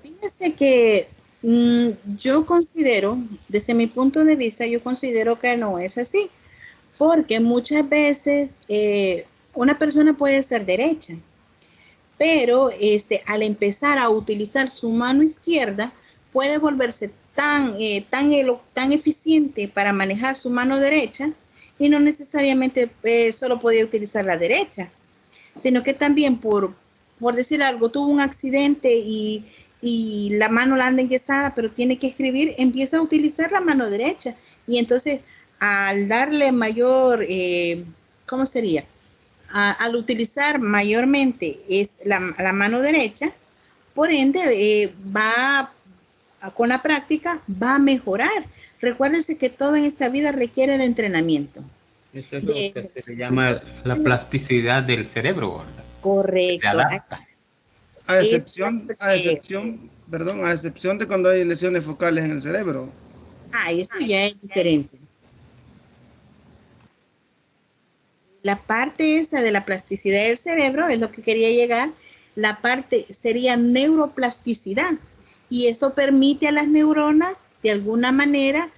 Fíjese que yo considero, desde mi punto de vista, yo considero que no es así, porque muchas veces una persona puede ser derecha, pero al empezar a utilizar su mano izquierda, puede volverse tan eficiente para manejar su mano derecha y no necesariamente solo podía utilizar la derecha, sino que también por decir algo, tuvo un accidente y la mano la anda enyesada, pero tiene que escribir, empieza a utilizar la mano derecha. Y entonces, al darle mayor, ¿cómo sería? Al utilizar mayormente la mano derecha, por ende, con la práctica, va a mejorar. Recuérdense que todo en esta vida requiere de entrenamiento. Eso es lo que se le llama la plasticidad del cerebro, ¿verdad? Correcto. Se adapta. A excepción de cuando hay lesiones focales en el cerebro. Eso ya es diferente. La parte esa de la plasticidad del cerebro es lo que quería llegar. La parte sería neuroplasticidad. Y esto permite a las neuronas, de alguna manera,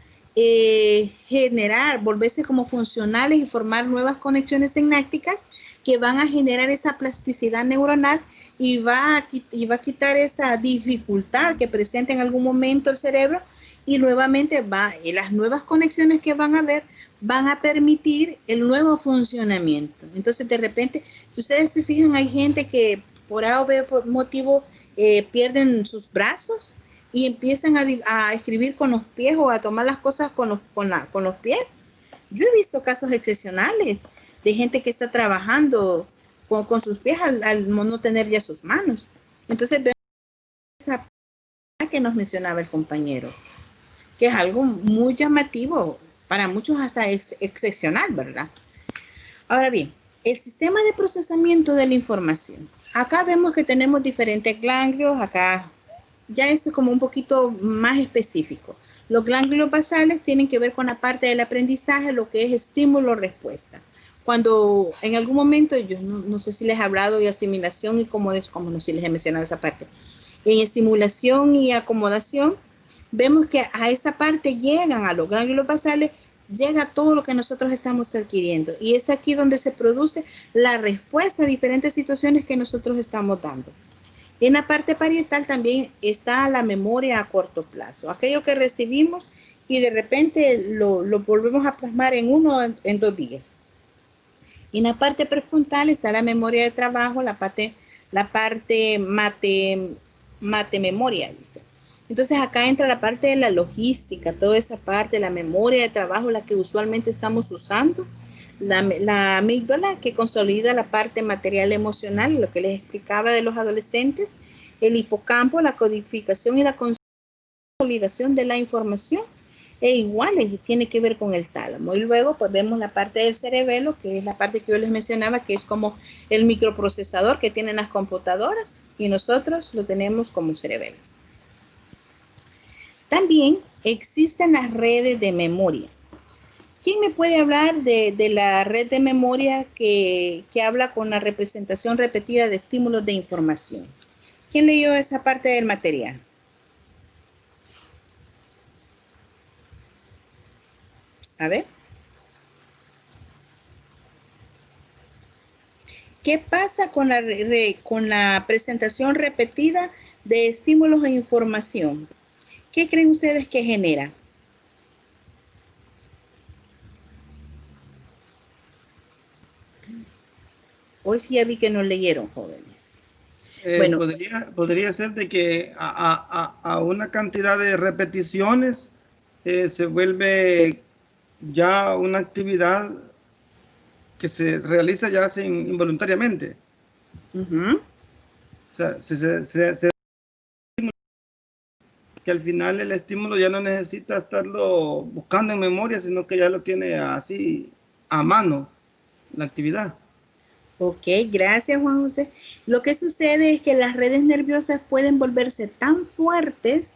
volverse como funcionales y formar nuevas conexiones sinápticas que van a generar esa plasticidad neuronal y va a quitar esa dificultad que presenta en algún momento el cerebro, y nuevamente las nuevas conexiones que van a haber van a permitir el nuevo funcionamiento. Entonces, de repente, si ustedes se fijan, hay gente que por A o B motivo pierden sus brazos y empiezan a escribir con los pies o a tomar las cosas con los pies. Yo he visto casos excepcionales de gente que está trabajando con sus pies al no tener ya sus manos. Entonces, vemos esa que nos mencionaba el compañero, que es algo muy llamativo, para muchos hasta es excepcional, ¿verdad? Ahora bien, el sistema de procesamiento de la información. Acá vemos que tenemos diferentes ganglios, acá ya esto es como un poquito más específico. Los ganglios basales tienen que ver con la parte del aprendizaje, lo que es estímulo-respuesta. Cuando en algún momento, yo no sé si les he hablado de asimilación y cómo no sé si les he mencionado esa parte. En estimulación y acomodación, vemos que a esta parte llegan a los ganglios basales, llega todo lo que nosotros estamos adquiriendo. Y es aquí donde se produce la respuesta a diferentes situaciones que nosotros estamos dando. En la parte parietal también está la memoria a corto plazo, aquello que recibimos y de repente lo volvemos a plasmar en 1 o en 2 días. En la parte prefrontal está la memoria de trabajo, la parte mate memoria, dice. Entonces acá entra la parte de la logística, toda esa parte, la memoria de trabajo, la que usualmente estamos usando. La amígdala, que consolida la parte material emocional, lo que les explicaba de los adolescentes. El hipocampo, la codificación y la consolidación de la información. E igual tiene que ver con el tálamo. Y luego pues vemos la parte del cerebelo, que es la parte que yo les mencionaba, que es como el microprocesador que tienen las computadoras, y nosotros lo tenemos como cerebelo. También existen las redes de memoria. ¿Quién me puede hablar de la red de memoria que habla con la representación repetida de estímulos de información? ¿Quién leyó esa parte del material? A ver. ¿Qué pasa con la presentación repetida de estímulos e información? ¿Qué creen ustedes que genera? Hoy sí ya vi que no leyeron, jóvenes. Bueno, podría ser de que a una cantidad de repeticiones se vuelve ya una actividad que se realiza ya involuntariamente. O sea, que al final el estímulo ya no necesita estarlo buscando en memoria, sino que ya lo tiene así a mano la actividad. Ok, gracias Juan José. Lo que sucede es que las redes nerviosas pueden volverse tan fuertes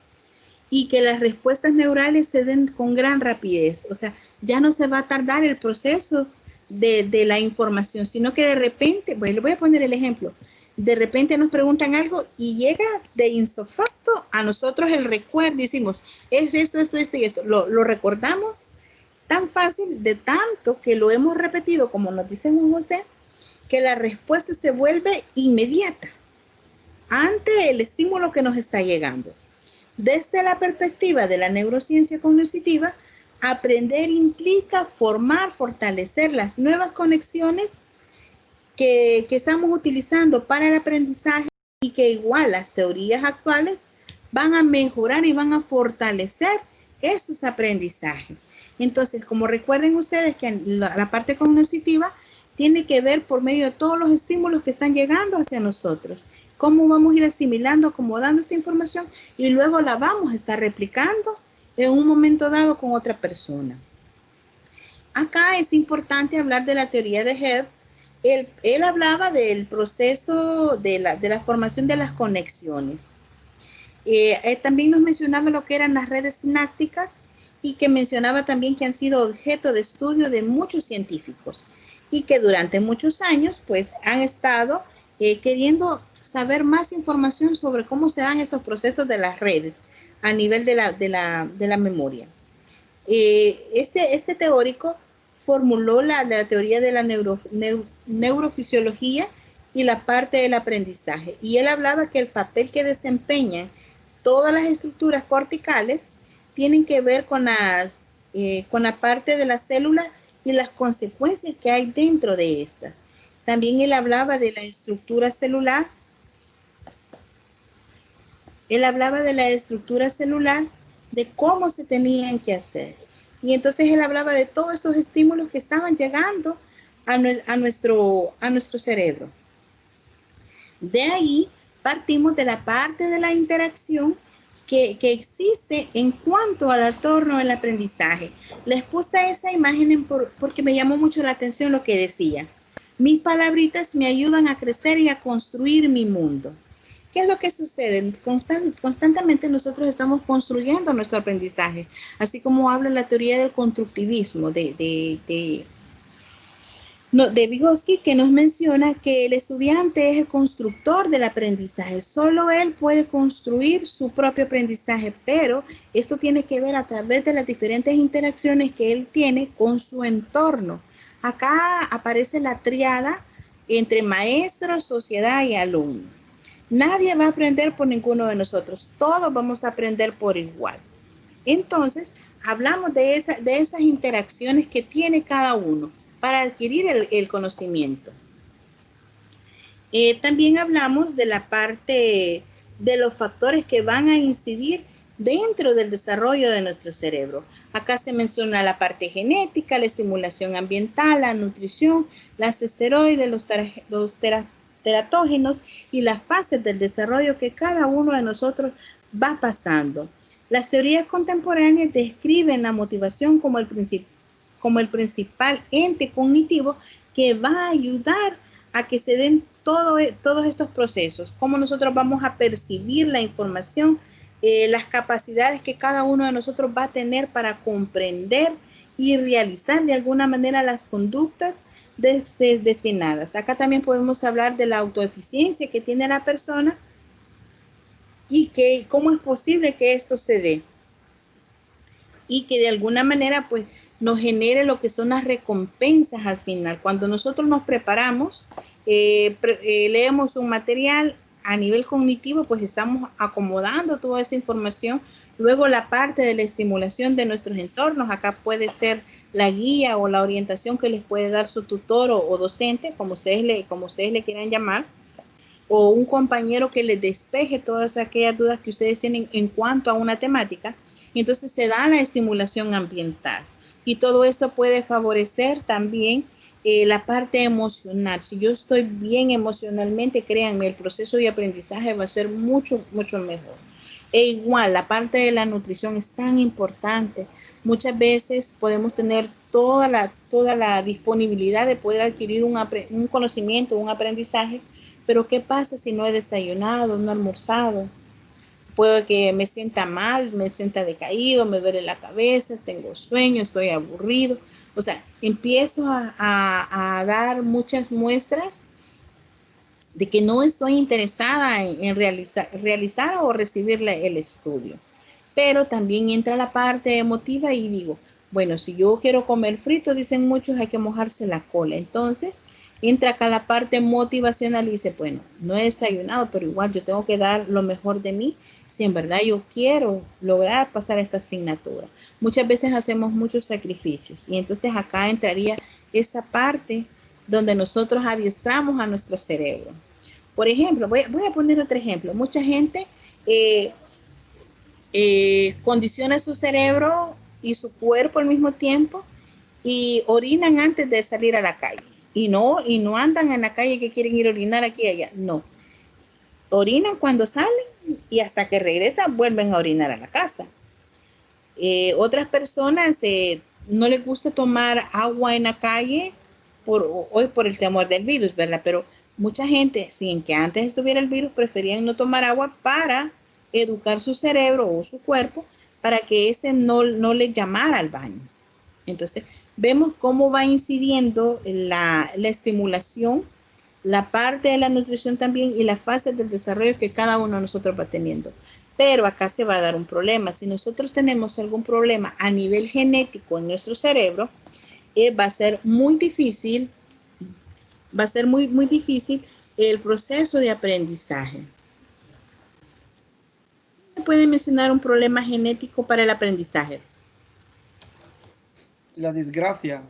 y que las respuestas neurales se den con gran rapidez. O sea, ya no se va a tardar el proceso de la información, sino que de repente, bueno, le voy a poner el ejemplo, de repente nos preguntan algo y llega de insofacto a nosotros el recuerdo, decimos, es esto y eso, lo recordamos tan fácil, de tanto que lo hemos repetido, como nos dice Juan José, que la respuesta se vuelve inmediata ante el estímulo que nos está llegando. Desde la perspectiva de la neurociencia cognitiva, aprender implica formar, fortalecer las nuevas conexiones que estamos utilizando para el aprendizaje y que igual las teorías actuales van a mejorar y van a fortalecer estos aprendizajes. Entonces, como recuerden ustedes que la parte cognitiva tiene que ver por medio de todos los estímulos que están llegando hacia nosotros. Cómo vamos a ir asimilando, acomodando esta información y luego la vamos a estar replicando en un momento dado con otra persona. Acá es importante hablar de la teoría de Hebb. Él hablaba del proceso de la formación de las conexiones. También nos mencionaba lo que eran las redes sinápticas y que mencionaba también que han sido objeto de estudio de muchos científicos y que durante muchos años pues han estado queriendo saber más información sobre cómo se dan esos procesos de las redes a nivel de la memoria. Este teórico formuló la teoría de la neurofisiología y la parte del aprendizaje. Y él hablaba que el papel que desempeñan todas las estructuras corticales tienen que ver con la parte de las células y las consecuencias que hay dentro de estas. También él hablaba de la estructura celular. De cómo se tenían que hacer. Y entonces él hablaba de todos estos estímulos que estaban llegando a nuestro cerebro. De ahí partimos de la parte de la interacción que existe en cuanto al entorno del aprendizaje. Les puse esa imagen porque me llamó mucho la atención lo que decía. Mis palabritas me ayudan a crecer y a construir mi mundo. ¿Qué es lo que sucede? Constantemente nosotros estamos construyendo nuestro aprendizaje, así como habla la teoría del constructivismo de Vygotsky, que nos menciona que el estudiante es el constructor del aprendizaje. Solo él puede construir su propio aprendizaje, pero esto tiene que ver a través de las diferentes interacciones que él tiene con su entorno. Acá aparece la triada entre maestro, sociedad y alumno. Nadie va a aprender por ninguno de nosotros. Todos vamos a aprender por igual. Entonces, hablamos de esas interacciones que tiene cada uno para adquirir el conocimiento. También hablamos de la parte de los factores que van a incidir dentro del desarrollo de nuestro cerebro. Acá se menciona la parte genética, la estimulación ambiental, la nutrición, las esteroides, los teratógenos y las fases del desarrollo que cada uno de nosotros va pasando. Las teorías contemporáneas describen la motivación como el principal ente cognitivo que va a ayudar a que se den todos estos procesos, cómo nosotros vamos a percibir la información, las capacidades que cada uno de nosotros va a tener para comprender y realizar de alguna manera las conductas destinadas. Acá también podemos hablar de la autoeficiencia que tiene la persona y que cómo es posible que esto se dé y que de alguna manera pues nos genere lo que son las recompensas al final. Cuando nosotros nos preparamos, leemos un material, a nivel cognitivo, pues estamos acomodando toda esa información. Luego la parte de la estimulación de nuestros entornos, acá puede ser la guía o la orientación que les puede dar su tutor o docente, como ustedes le quieran llamar, o un compañero que les despeje todas aquellas dudas que ustedes tienen en cuanto a una temática. Y entonces se da la estimulación ambiental. Y todo esto puede favorecer también la parte emocional. Si yo estoy bien emocionalmente, créanme, el proceso de aprendizaje va a ser mucho, mucho mejor. E igual, la parte de la nutrición es tan importante. Muchas veces podemos tener toda la disponibilidad de poder adquirir un conocimiento, un aprendizaje, pero ¿qué pasa si no he desayunado, no he almorzado? Puede que me sienta mal, me sienta decaído, me duele la cabeza, tengo sueño, estoy aburrido. O sea, empiezo a dar muchas muestras de que no estoy interesada en realizar o recibir el estudio. Pero también entra la parte emotiva y digo, bueno, si yo quiero comer frito, dicen muchos, hay que mojarse la cola. Entonces, entra acá la parte motivacional y dice, bueno, no he desayunado, pero igual yo tengo que dar lo mejor de mí si en verdad yo quiero lograr pasar esta asignatura. Muchas veces hacemos muchos sacrificios y entonces acá entraría esa parte donde nosotros adiestramos a nuestro cerebro. Por ejemplo, voy a poner otro ejemplo. Mucha gente condiciona su cerebro y su cuerpo al mismo tiempo y orinan antes de salir a la calle. Y no andan en la calle que quieren ir a orinar aquí y allá. No. Orinan cuando salen y hasta que regresan vuelven a orinar a la casa. Otras personas no les gusta tomar agua en la calle hoy por el temor del virus, ¿verdad? Pero mucha gente, sin que antes estuviera el virus, preferían no tomar agua para educar su cerebro o su cuerpo para que ese no le llamara al baño. Entonces, vemos cómo va incidiendo la estimulación, la parte de la nutrición también y las fases del desarrollo que cada uno de nosotros va teniendo. Pero acá se va a dar un problema. Si nosotros tenemos algún problema a nivel genético en nuestro cerebro, va a ser muy difícil, muy difícil el proceso de aprendizaje. ¿Puede mencionar un problema genético para el aprendizaje? La disgrafia.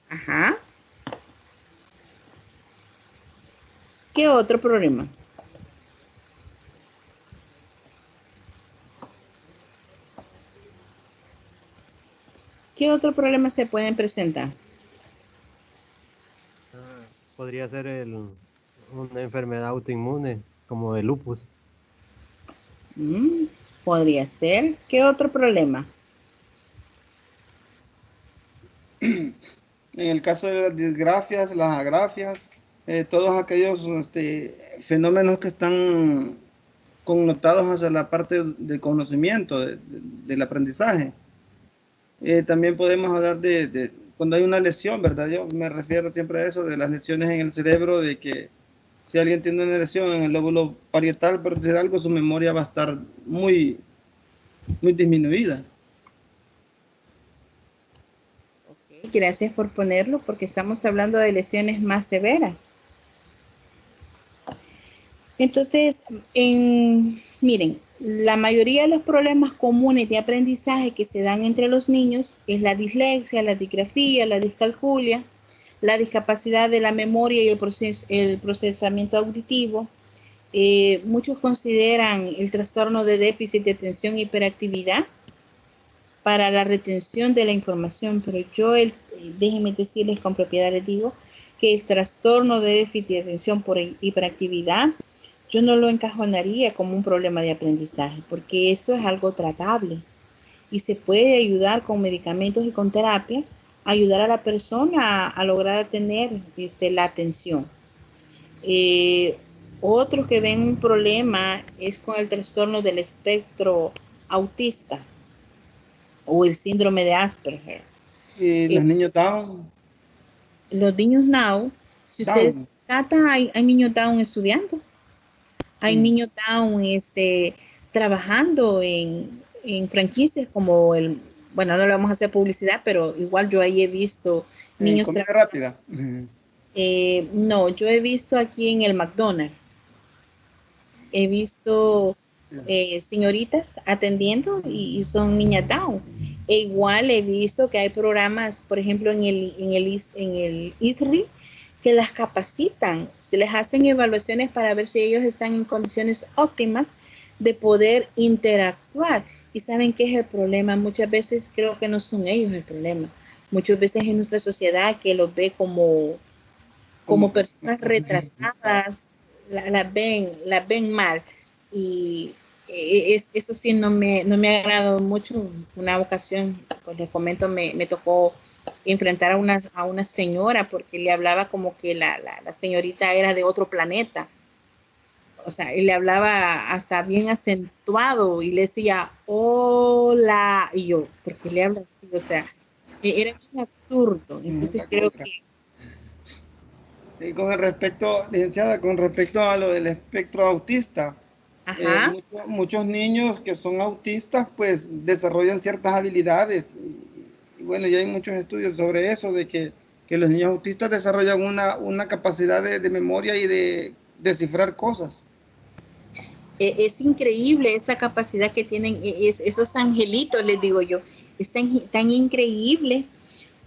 Ajá. ¿Qué otro problema? ¿Qué otro problema se pueden presentar? Podría ser una enfermedad autoinmune, como el lupus. Podría ser. ¿Qué otro problema? En el caso de las disgrafias, las agrafias, todos aquellos fenómenos que están connotados hacia la parte de conocimiento, del aprendizaje. También podemos hablar de cuando hay una lesión, ¿verdad? Yo me refiero siempre a eso, de las lesiones en el cerebro, de que si alguien tiene una lesión en el lóbulo parietal, por decir algo, su memoria va a estar muy, muy disminuida. Okay, gracias por ponerlo, porque estamos hablando de lesiones más severas. Entonces, miren, la mayoría de los problemas comunes de aprendizaje que se dan entre los niños es la dislexia, la disgrafía, la discalculia, la discapacidad de la memoria y el procesamiento auditivo. Muchos consideran el trastorno de déficit de atención e hiperactividad para la retención de la información, pero déjenme decirles con propiedad, les digo que el trastorno de déficit de atención por hiperactividad yo no lo encajonaría como un problema de aprendizaje, porque eso es algo tratable y se puede ayudar con medicamentos y con terapia, ayudar a la persona a lograr tener la atención. Otros que ven un problema es con el trastorno del espectro autista o el síndrome de Asperger. ¿Y los niños Down? Los niños Down, si ustedes tratan, hay niños Down estudiando. Hay niños Down trabajando en franquicias como bueno, no le vamos a hacer publicidad, pero igual yo ahí he visto niños comida rápida. No, yo he visto aquí en el McDonald's, he visto señoritas atendiendo y son niñas Down. E igual he visto que hay programas, por ejemplo, en el ISRI, que las capacitan, se les hacen evaluaciones para ver si ellos están en condiciones óptimas de poder interactuar. Y saben qué es el problema, muchas veces creo que no son ellos el problema, muchas veces en nuestra sociedad que los ve como personas retrasadas, las ven mal. Y eso sí no me ha agradado mucho. Una ocasión, pues les comento, me tocó enfrentar a una señora porque le hablaba como que la señorita era de otro planeta. O sea, y le hablaba hasta bien acentuado y le decía, hola. Y yo, ¿por qué le habla así? O sea, era bien absurdo. Entonces creo que... Y con el respecto, licenciada, con respecto a lo del espectro autista, Ajá. muchos niños que son autistas pues desarrollan ciertas habilidades y bueno, ya hay muchos estudios sobre eso, de que los niños autistas desarrollan una capacidad de memoria y de descifrar cosas. Es increíble esa capacidad que tienen esos angelitos, les digo yo, es tan increíble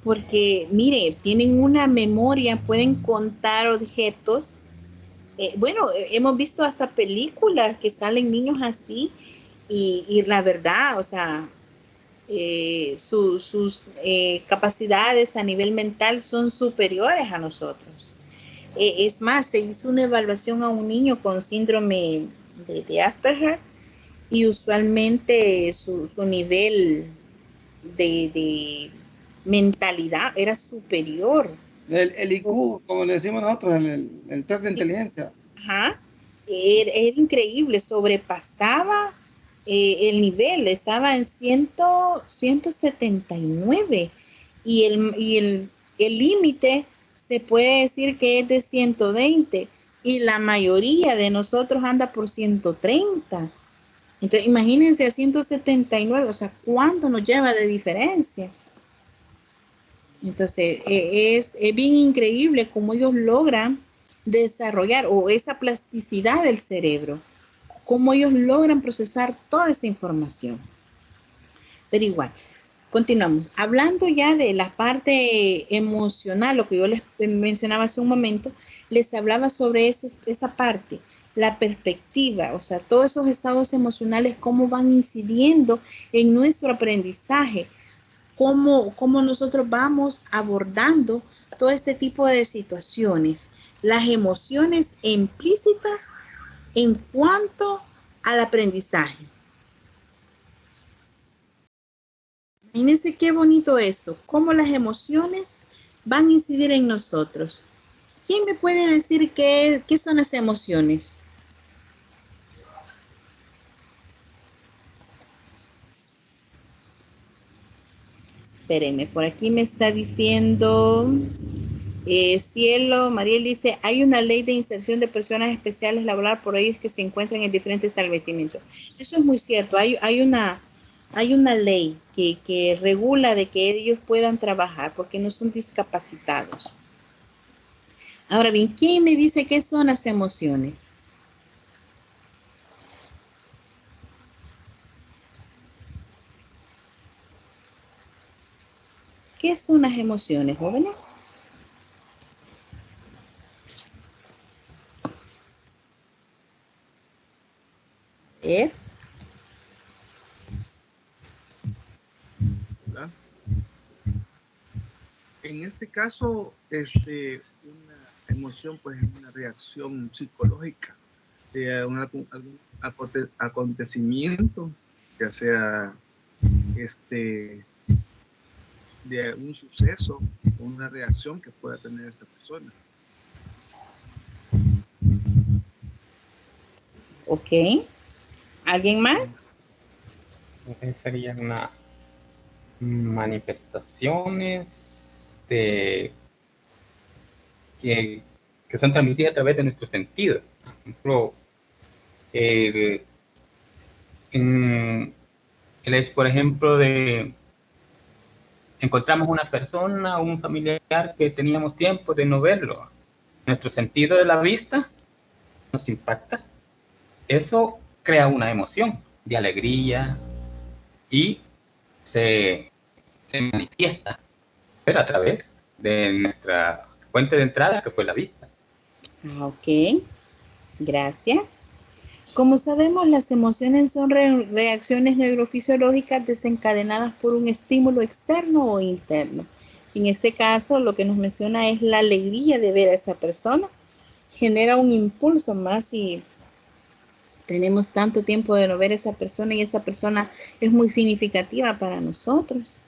porque, mire, tienen una memoria, pueden contar objetos. Bueno, hemos visto hasta películas que salen niños así y la verdad, o sea, sus capacidades a nivel mental son superiores a nosotros. Es más, se hizo una evaluación a un niño con síndrome de Asperger y usualmente su nivel de mentalidad era superior. El IQ, como le decimos nosotros, el test de inteligencia. Ajá. Era increíble, sobrepasaba el nivel, estaba en 179 y el límite se puede decir que es de 120 y la mayoría de nosotros anda por 130. Entonces, imagínense a 179, o sea, ¿cuánto nos lleva de diferencia? Entonces, es bien increíble cómo ellos logran desarrollar o esa plasticidad del cerebro, cómo ellos logran procesar toda esa información. Pero igual, continuamos. Hablando ya de la parte emocional, lo que yo les mencionaba hace un momento, les hablaba sobre esa parte, la perspectiva, o sea, todos esos estados emocionales, cómo van incidiendo en nuestro aprendizaje, cómo nosotros vamos abordando todo este tipo de situaciones, las emociones implícitas en cuanto al aprendizaje. Imagínense qué bonito esto, cómo las emociones van a incidir en nosotros. ¿Quién me puede decir qué son las emociones? Espérenme, por aquí me está diciendo Cielo, Mariel dice, hay una ley de inserción de personas especiales laboral por ellos que se encuentran en diferentes establecimientos. Eso es muy cierto, hay una ley que regula de que ellos puedan trabajar porque no son discapacitados. Ahora bien, ¿quién me dice qué son las emociones? ¿Qué son las emociones, jóvenes? ¿Eh? ¿Verdad? En este caso, una emoción pues es una reacción psicológica de algún acontecimiento, ya sea de un suceso o una reacción que pueda tener esa persona. Ok. ¿Alguien más? Serían una manifestaciones que son transmitidas a través de nuestros sentidos. Por ejemplo, el hecho, por ejemplo, de encontramos una persona o un familiar que teníamos tiempo de no verlo nuestro sentido de la vista nos impacta, eso crea una emoción de alegría y se manifiesta, pero a través de nuestra fuente de entrada, que fue la vista. Ok, gracias. Como sabemos, las emociones son reacciones neurofisiológicas desencadenadas por un estímulo externo o interno. En este caso, lo que nos menciona es la alegría de ver a esa persona. Genera un impulso más si tenemos tanto tiempo de no ver a esa persona y esa persona es muy significativa para nosotros.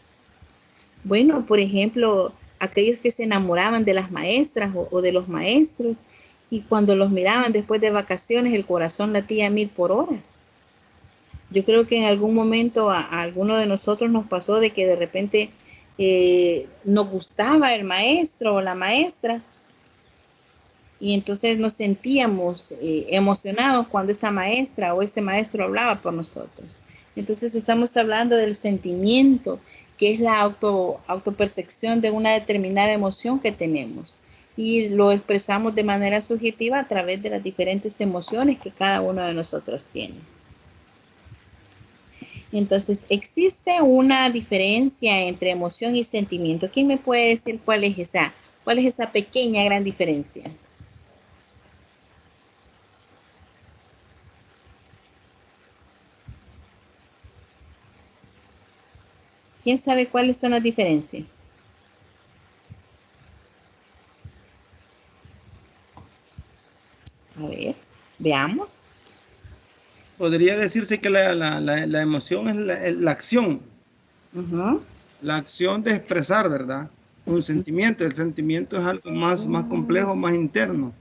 Bueno, por ejemplo, aquellos que se enamoraban de las maestras o de los maestros y cuando los miraban después de vacaciones el corazón latía a 1000 por horas. Yo creo que en algún momento a alguno de nosotros nos pasó de que de repente nos gustaba el maestro o la maestra y entonces nos sentíamos emocionados cuando esta maestra o este maestro hablaba por nosotros. Entonces estamos hablando del sentimiento, que es la autopercepción de una determinada emoción que tenemos. Y lo expresamos de manera subjetiva a través de las diferentes emociones que cada uno de nosotros tiene. Entonces, existe una diferencia entre emoción y sentimiento. ¿Quién me puede decir cuál es esa pequeña gran diferencia? ¿Quién sabe cuáles son las diferencias? A ver, veamos. Podría decirse que la emoción es la acción. La acción de expresar, ¿verdad? Un sentimiento. El sentimiento es algo más complejo, más interno.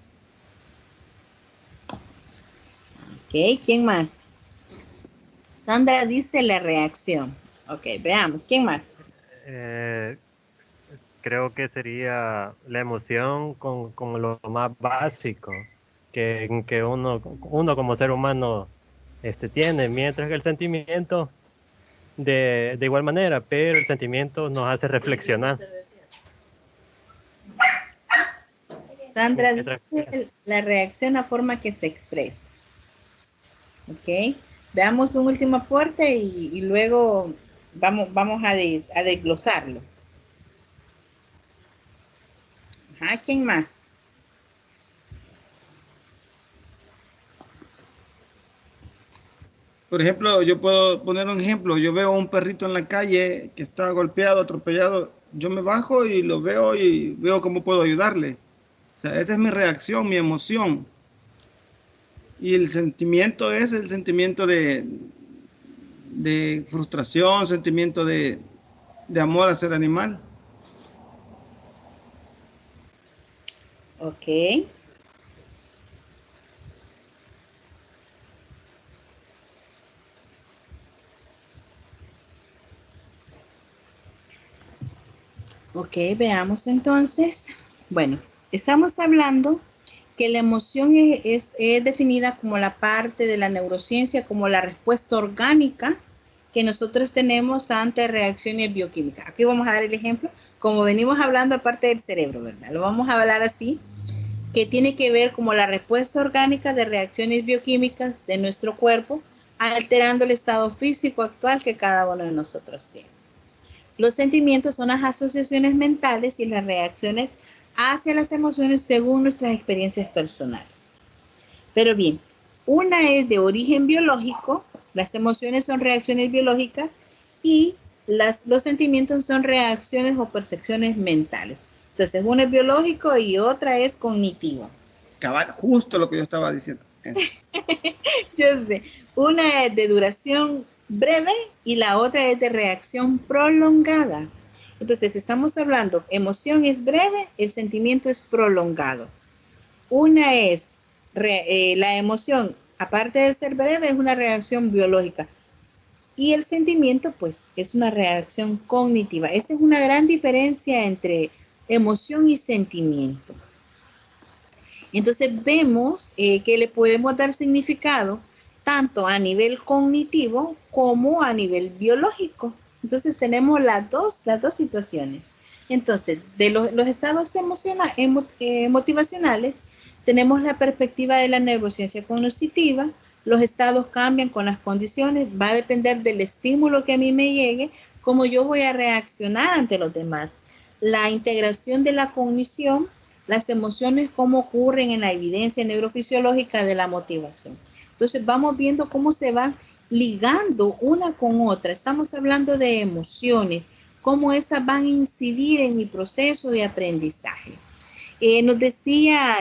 Ok, ¿quién más? Sandra dice la reacción. Ok, veamos, ¿quién más? Creo que sería la emoción con lo más básico que uno como ser humano tiene, mientras que el sentimiento de igual manera, pero el sentimiento nos hace reflexionar. Sandra dice la reacción a forma que se expresa. Ok, veamos un último aporte y luego vamos a desglosarlo. Ajá, ¿quién más? Por ejemplo, yo puedo poner un ejemplo. Yo veo a un perrito en la calle que está golpeado, atropellado. Yo me bajo y lo veo y veo cómo puedo ayudarle. O sea, esa es mi reacción, mi emoción. Y el sentimiento es el sentimiento de frustración, sentimiento de amor a ser animal. Ok. Ok, veamos entonces. Bueno, estamos hablando que la emoción es definida como la parte de la neurociencia, como la respuesta orgánica que nosotros tenemos ante reacciones bioquímicas. Aquí vamos a dar el ejemplo, como venimos hablando aparte del cerebro, ¿verdad? Lo vamos a hablar así, que tiene que ver como la respuesta orgánica de reacciones bioquímicas de nuestro cuerpo, alterando el estado físico actual que cada uno de nosotros tiene. Los sentimientos son las asociaciones mentales y las reacciones hacia las emociones según nuestras experiencias personales. Pero bien, una es de origen biológico, las emociones son reacciones biológicas y los sentimientos son reacciones o percepciones mentales. Entonces, uno es biológico y otra es cognitivo. Cabal, justo lo que yo estaba diciendo. Yo sé, una es de duración breve y la otra es de reacción prolongada. Entonces, estamos hablando, emoción es breve, el sentimiento es prolongado. Una es, la emoción, aparte de ser breve, es una reacción biológica. Y el sentimiento, pues, es una reacción cognitiva. Esa es una gran diferencia entre emoción y sentimiento. Entonces vemos que le podemos dar significado tanto a nivel cognitivo como a nivel biológico. Entonces tenemos las dos situaciones. Entonces, de los estados motivacionales, tenemos la perspectiva de la neurociencia cognitiva. Los estados cambian con las condiciones, va a depender del estímulo que a mí me llegue, cómo yo voy a reaccionar ante los demás. La integración de la cognición, las emociones, cómo ocurren en la evidencia neurofisiológica de la motivación. Entonces vamos viendo cómo se van ligando una con otra. Estamos hablando de emociones, cómo estas van a incidir en mi proceso de aprendizaje. Nos decía,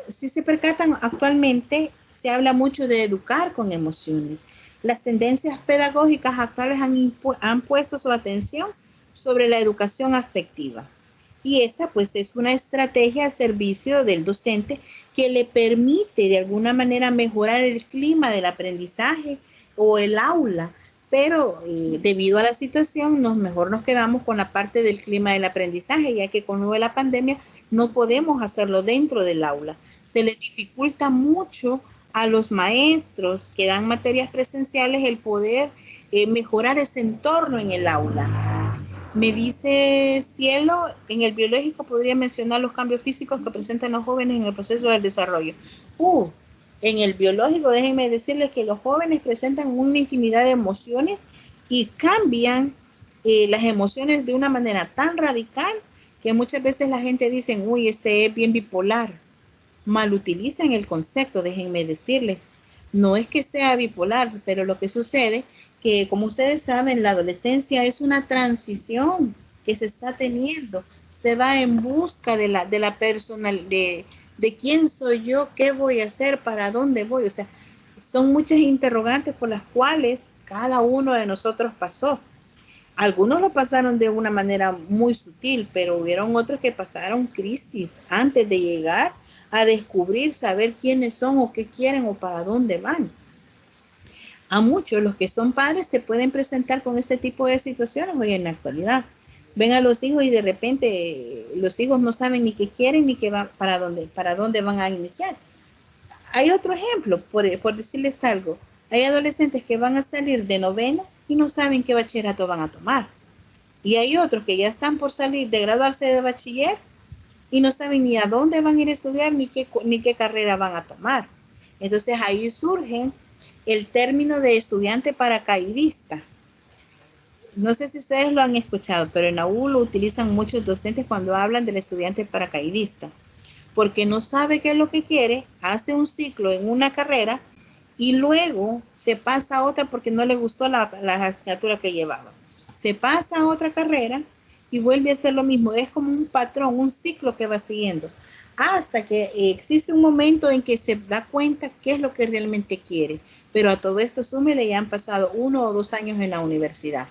si se percatan, actualmente se habla mucho de educar con emociones. Las tendencias pedagógicas actuales han puesto su atención sobre la educación afectiva. Y esta pues es una estrategia al servicio del docente que le permite de alguna manera mejorar el clima del aprendizaje o el aula, pero debido a la situación mejor nos quedamos con la parte del clima del aprendizaje, ya que con lo de la pandemia no podemos hacerlo dentro del aula. Se les dificulta mucho a los maestros que dan materias presenciales el poder mejorar ese entorno en el aula. Me dice Cielo, en el biológico podría mencionar los cambios físicos que presentan los jóvenes en el proceso del desarrollo. En el biológico, déjenme decirles que los jóvenes presentan una infinidad de emociones y cambian las emociones de una manera tan radical que muchas veces la gente dice, uy, este es bien bipolar. Mal utilizan el concepto, déjenme decirles. No es que sea bipolar, pero lo que sucede que, como ustedes saben, la adolescencia es una transición que se está teniendo. Se va en busca de la personal, de quién soy yo, qué voy a hacer, para dónde voy. O sea, son muchas interrogantes por las cuales cada uno de nosotros pasó. Algunos lo pasaron de una manera muy sutil, pero hubieron otros que pasaron crisis antes de llegar a descubrir, saber quiénes son o qué quieren o para dónde van. A muchos, los que son padres, se pueden presentar con este tipo de situaciones hoy en la actualidad. Ven a los hijos y de repente los hijos no saben ni qué quieren ni qué van, para dónde van a iniciar. Hay otro ejemplo, por decirles algo. Hay adolescentes que van a salir de noveno y no saben qué bachillerato van a tomar. Y hay otros que ya están por salir de graduarse de bachiller y no saben ni a dónde van a ir a estudiar ni qué carrera van a tomar. Entonces ahí surge el término de estudiante paracaidista. No sé si ustedes lo han escuchado, pero en la U lo utilizan muchos docentes cuando hablan del estudiante paracaidista, porque no sabe qué es lo que quiere, hace un ciclo en una carrera y luego se pasa a otra porque no le gustó la asignatura que llevaba. Se pasa a otra carrera y vuelve a hacer lo mismo. Es como un patrón, un ciclo que va siguiendo, hasta que existe un momento en que se da cuenta qué es lo que realmente quiere. Pero a todo esto, súmele, ya han pasado 1 o 2 años en la universidad.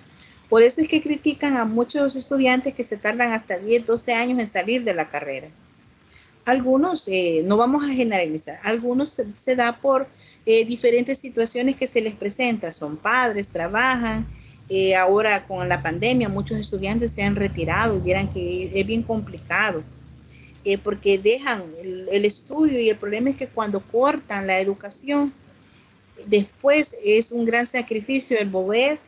Por eso es que critican a muchos estudiantes que se tardan hasta 10, 12 años en salir de la carrera. Algunos, no vamos a generalizar, algunos se da por diferentes situaciones que se les presentan. Son padres, trabajan. Ahora con la pandemia muchos estudiantes se han retirado y vieran que es bien complicado. Porque dejan el estudio y el problema es que cuando cortan la educación, después es un gran sacrificio el volver,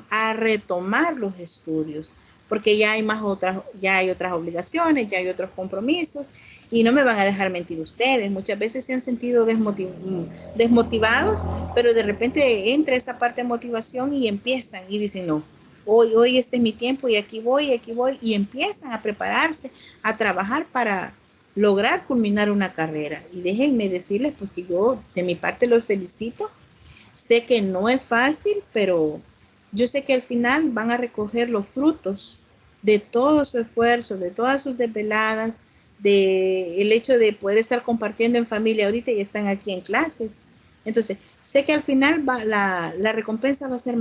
a retomar los estudios, porque ya hay otras obligaciones, ya hay otros compromisos, y no me van a dejar mentir ustedes, muchas veces se han sentido desmotivados, pero de repente entra esa parte de motivación y empiezan y dicen, no, hoy este es mi tiempo y aquí voy, y empiezan a prepararse, a trabajar para lograr culminar una carrera. Y déjenme decirles, porque yo de mi parte los felicito. Sé que no es fácil, pero yo sé que al final van a recoger los frutos de todo su esfuerzo, de todas sus desveladas, de el hecho de poder estar compartiendo en familia ahorita y están aquí en clases. Entonces, sé que al final la recompensa va a ser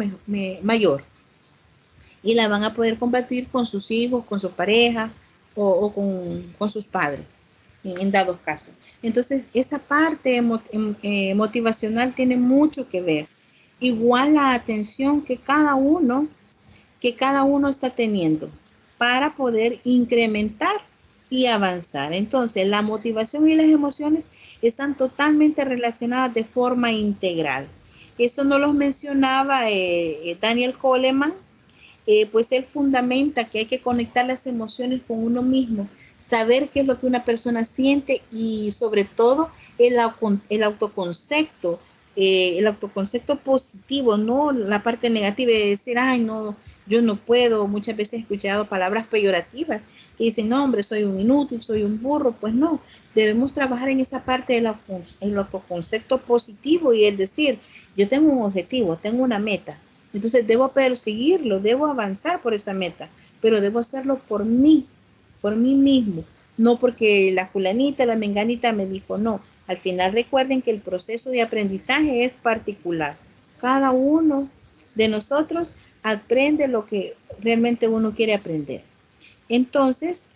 mayor y la van a poder compartir con sus hijos, con su pareja o con sus padres, en dados casos. Entonces, esa parte motivacional tiene mucho que ver. Igual la atención que cada uno está teniendo para poder incrementar y avanzar. Entonces, la motivación y las emociones están totalmente relacionadas de forma integral. Eso no los mencionaba Daniel Goleman pues él fundamenta que hay que conectar las emociones con uno mismo, saber qué es lo que una persona siente y sobre todo el autoconcepto positivo, no la parte negativa de decir, ay, no, yo no puedo. Muchas veces he escuchado palabras peyorativas que dicen, no, hombre, soy un inútil, soy un burro. Pues no, debemos trabajar en esa parte del autoconcepto positivo y es decir, yo tengo un objetivo, tengo una meta, entonces debo perseguirlo, debo avanzar por esa meta, pero debo hacerlo por mí mismo, no porque la fulanita, la menganita me dijo. No, al final recuerden que el proceso de aprendizaje es particular. Cada uno de nosotros aprende lo que realmente uno quiere aprender. Entonces,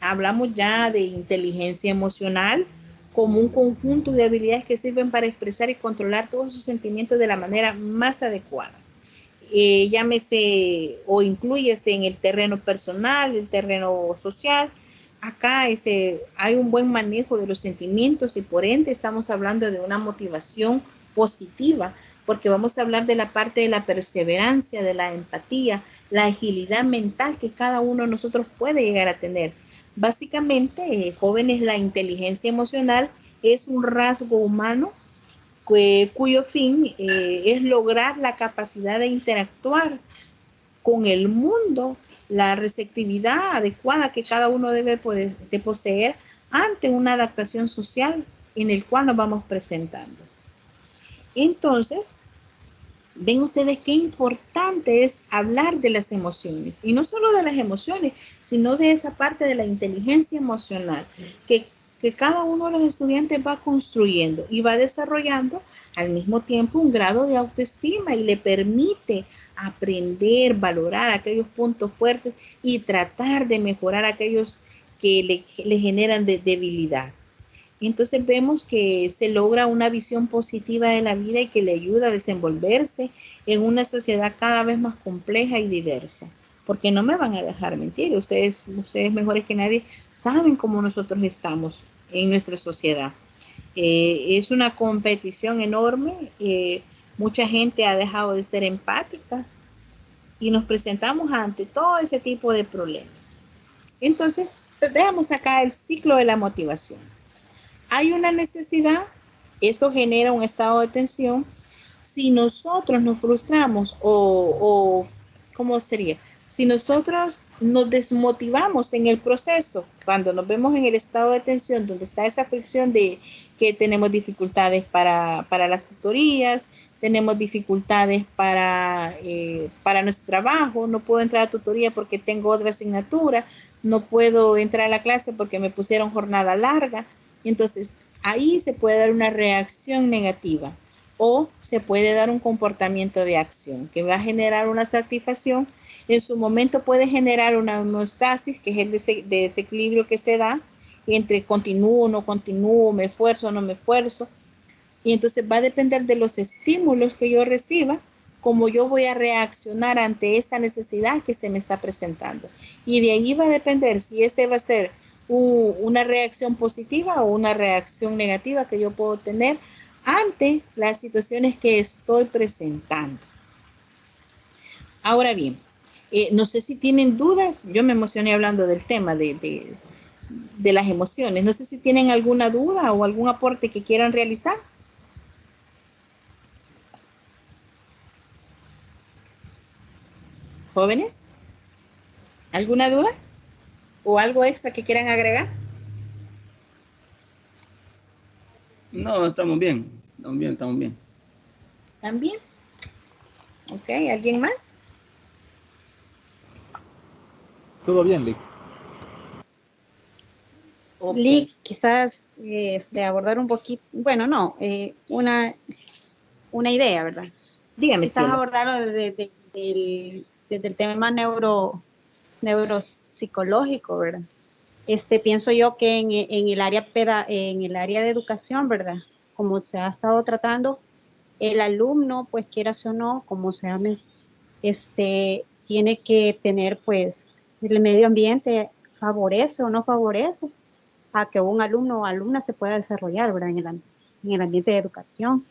hablamos ya de inteligencia emocional como un conjunto de habilidades que sirven para expresar y controlar todos sus sentimientos de la manera más adecuada. Llámese o incluyese en el terreno personal, el terreno social. Acá hay un buen manejo de los sentimientos y por ende estamos hablando de una motivación positiva, porque vamos a hablar de la parte de la perseverancia, de la empatía, la agilidad mental que cada uno de nosotros puede llegar a tener. Básicamente, jóvenes, la inteligencia emocional es un rasgo humano cuyo fin es lograr la capacidad de interactuar con el mundo, la receptividad adecuada que cada uno debe de poseer ante una adaptación social en el cual nos vamos presentando. Entonces, ven ustedes qué importante es hablar de las emociones, y no solo de las emociones, sino de esa parte de la inteligencia emocional que cada uno de los estudiantes va construyendo y va desarrollando al mismo tiempo un grado de autoestima y le permite aprender, valorar aquellos puntos fuertes y tratar de mejorar aquellos que le generan debilidad. Entonces vemos que se logra una visión positiva de la vida y que le ayuda a desenvolverse en una sociedad cada vez más compleja y diversa. Porque no me van a dejar mentir, ustedes mejores que nadie saben cómo nosotros estamos en nuestra sociedad. Es una competición enorme, mucha gente ha dejado de ser empática y nos presentamos ante todo ese tipo de problemas. Entonces, veamos acá el ciclo de la motivación. Hay una necesidad, esto genera un estado de tensión. Si nosotros nos frustramos ¿cómo sería? Si nosotros nos desmotivamos en el proceso, cuando nos vemos en el estado de tensión, donde está esa fricción de que tenemos dificultades para las tutorías, tenemos dificultades para nuestro trabajo, no puedo entrar a tutoría porque tengo otra asignatura, no puedo entrar a la clase porque me pusieron jornada larga. Entonces, ahí se puede dar una reacción negativa o se puede dar un comportamiento de acción que va a generar una satisfacción. En su momento puede generar una homeostasis, que es el desequilibrio que se da entre continúo, no continúo, me esfuerzo, no me esfuerzo. Y entonces va a depender de los estímulos que yo reciba, cómo yo voy a reaccionar ante esta necesidad que se me está presentando. Y de ahí va a depender si ese va a ser una reacción positiva o una reacción negativa que yo puedo tener ante las situaciones que estoy presentando. Ahora bien, no sé si tienen dudas. Yo me emocioné hablando del tema de las emociones. No sé si tienen alguna duda o algún aporte que quieran realizar. Jóvenes, ¿alguna duda o algo extra que quieran agregar? No, estamos bien. ¿También? Ok, ¿alguien más? Todo bien, Lick. Okay. Lick, quizás abordar un poquito, bueno, no, una idea, ¿verdad? Dígame, quizás cielo. abordarlo desde el tema neuropsicológico, ¿verdad? Pienso yo que en el área de educación, ¿verdad? Como se ha estado tratando, el alumno, pues quieras o no, como se llame, tiene que tener, pues, el medio ambiente favorece o no favorece a que un alumno o alumna se pueda desarrollar, ¿verdad? En el ambiente de educación.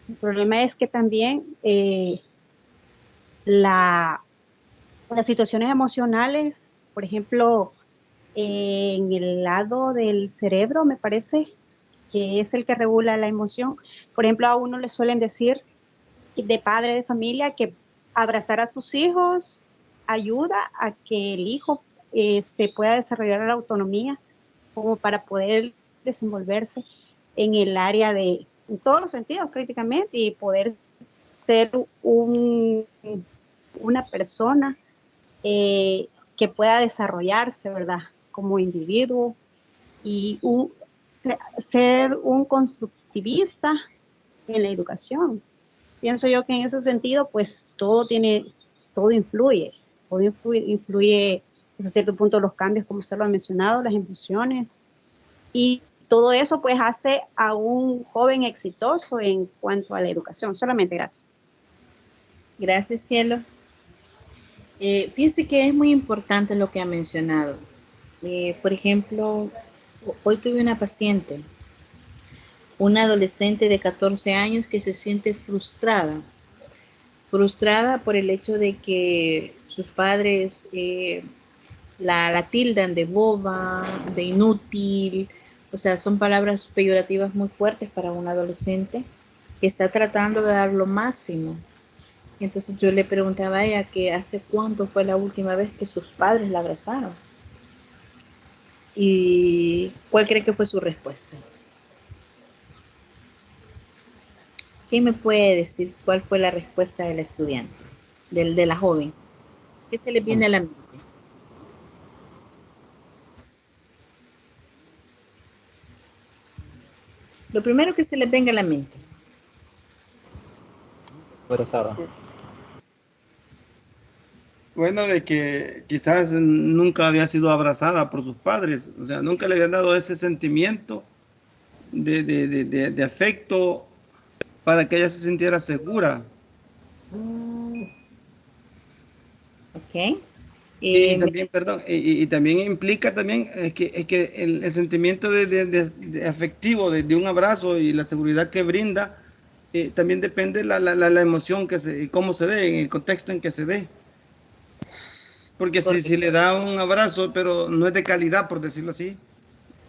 El problema es que también las situaciones emocionales, por ejemplo, en el lado del cerebro, me parece que es el que regula la emoción. Por ejemplo, a uno le suelen decir de padre de familia que abrazar a tus hijos ayuda a que el hijo pueda desarrollar la autonomía como para poder desenvolverse en el área de, en todos los sentidos prácticamente, y poder ser una persona que pueda desarrollarse, ¿verdad? Como individuo y ser un constructivista en la educación. Pienso yo que en ese sentido, pues todo influye hasta cierto punto los cambios, como usted lo ha mencionado, las emociones, y todo eso pues hace a un joven exitoso en cuanto a la educación. Solamente gracias. Gracias, cielo. Fíjese que es muy importante lo que ha mencionado. Por ejemplo, hoy tuve una paciente, una adolescente de 14 años que se siente frustrada por el hecho de que sus padres la tildan de boba, de inútil, o sea, son palabras peyorativas muy fuertes para un adolescente que está tratando de dar lo máximo. Entonces yo le preguntaba a ella que hace cuánto fue la última vez que sus padres la abrazaron. ¿Y cuál cree que fue su respuesta? ¿Quién me puede decir cuál fue la respuesta del estudiante, de la joven? ¿Qué se le viene a la mente? Lo primero que se le venga a la mente. Abrazada. Bueno, de que quizás nunca había sido abrazada por sus padres, o sea, nunca le habían dado ese sentimiento de afecto para que ella se sintiera segura. Ok. Y también, perdón, y también implica también que el sentimiento de afectivo de un abrazo y la seguridad que brinda, también depende la emoción y cómo se ve, en el contexto en que se ve. Porque si le da un abrazo, pero no es de calidad, por decirlo así,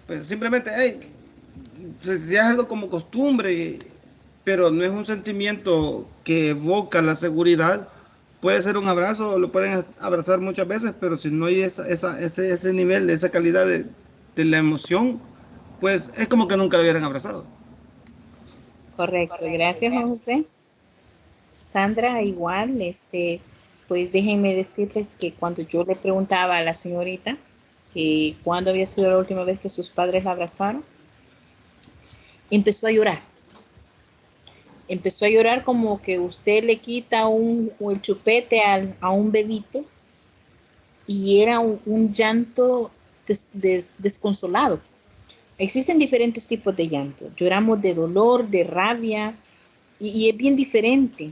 pues simplemente, hey, si es algo como costumbre, pero no es un sentimiento que evoca la seguridad, puede ser un abrazo, lo pueden abrazar muchas veces, pero si no hay ese nivel, esa calidad de la emoción, pues es como que nunca lo hubieran abrazado. Correcto, gracias, Juan José. Sandra, igual, pues déjenme decirles que cuando yo le preguntaba a la señorita que cuándo había sido la última vez que sus padres la abrazaron, empezó a llorar. Empezó a llorar como que usted le quita el chupete a un bebito, y era un llanto desconsolado. Existen diferentes tipos de llanto. Lloramos de dolor, de rabia, y es bien diferente.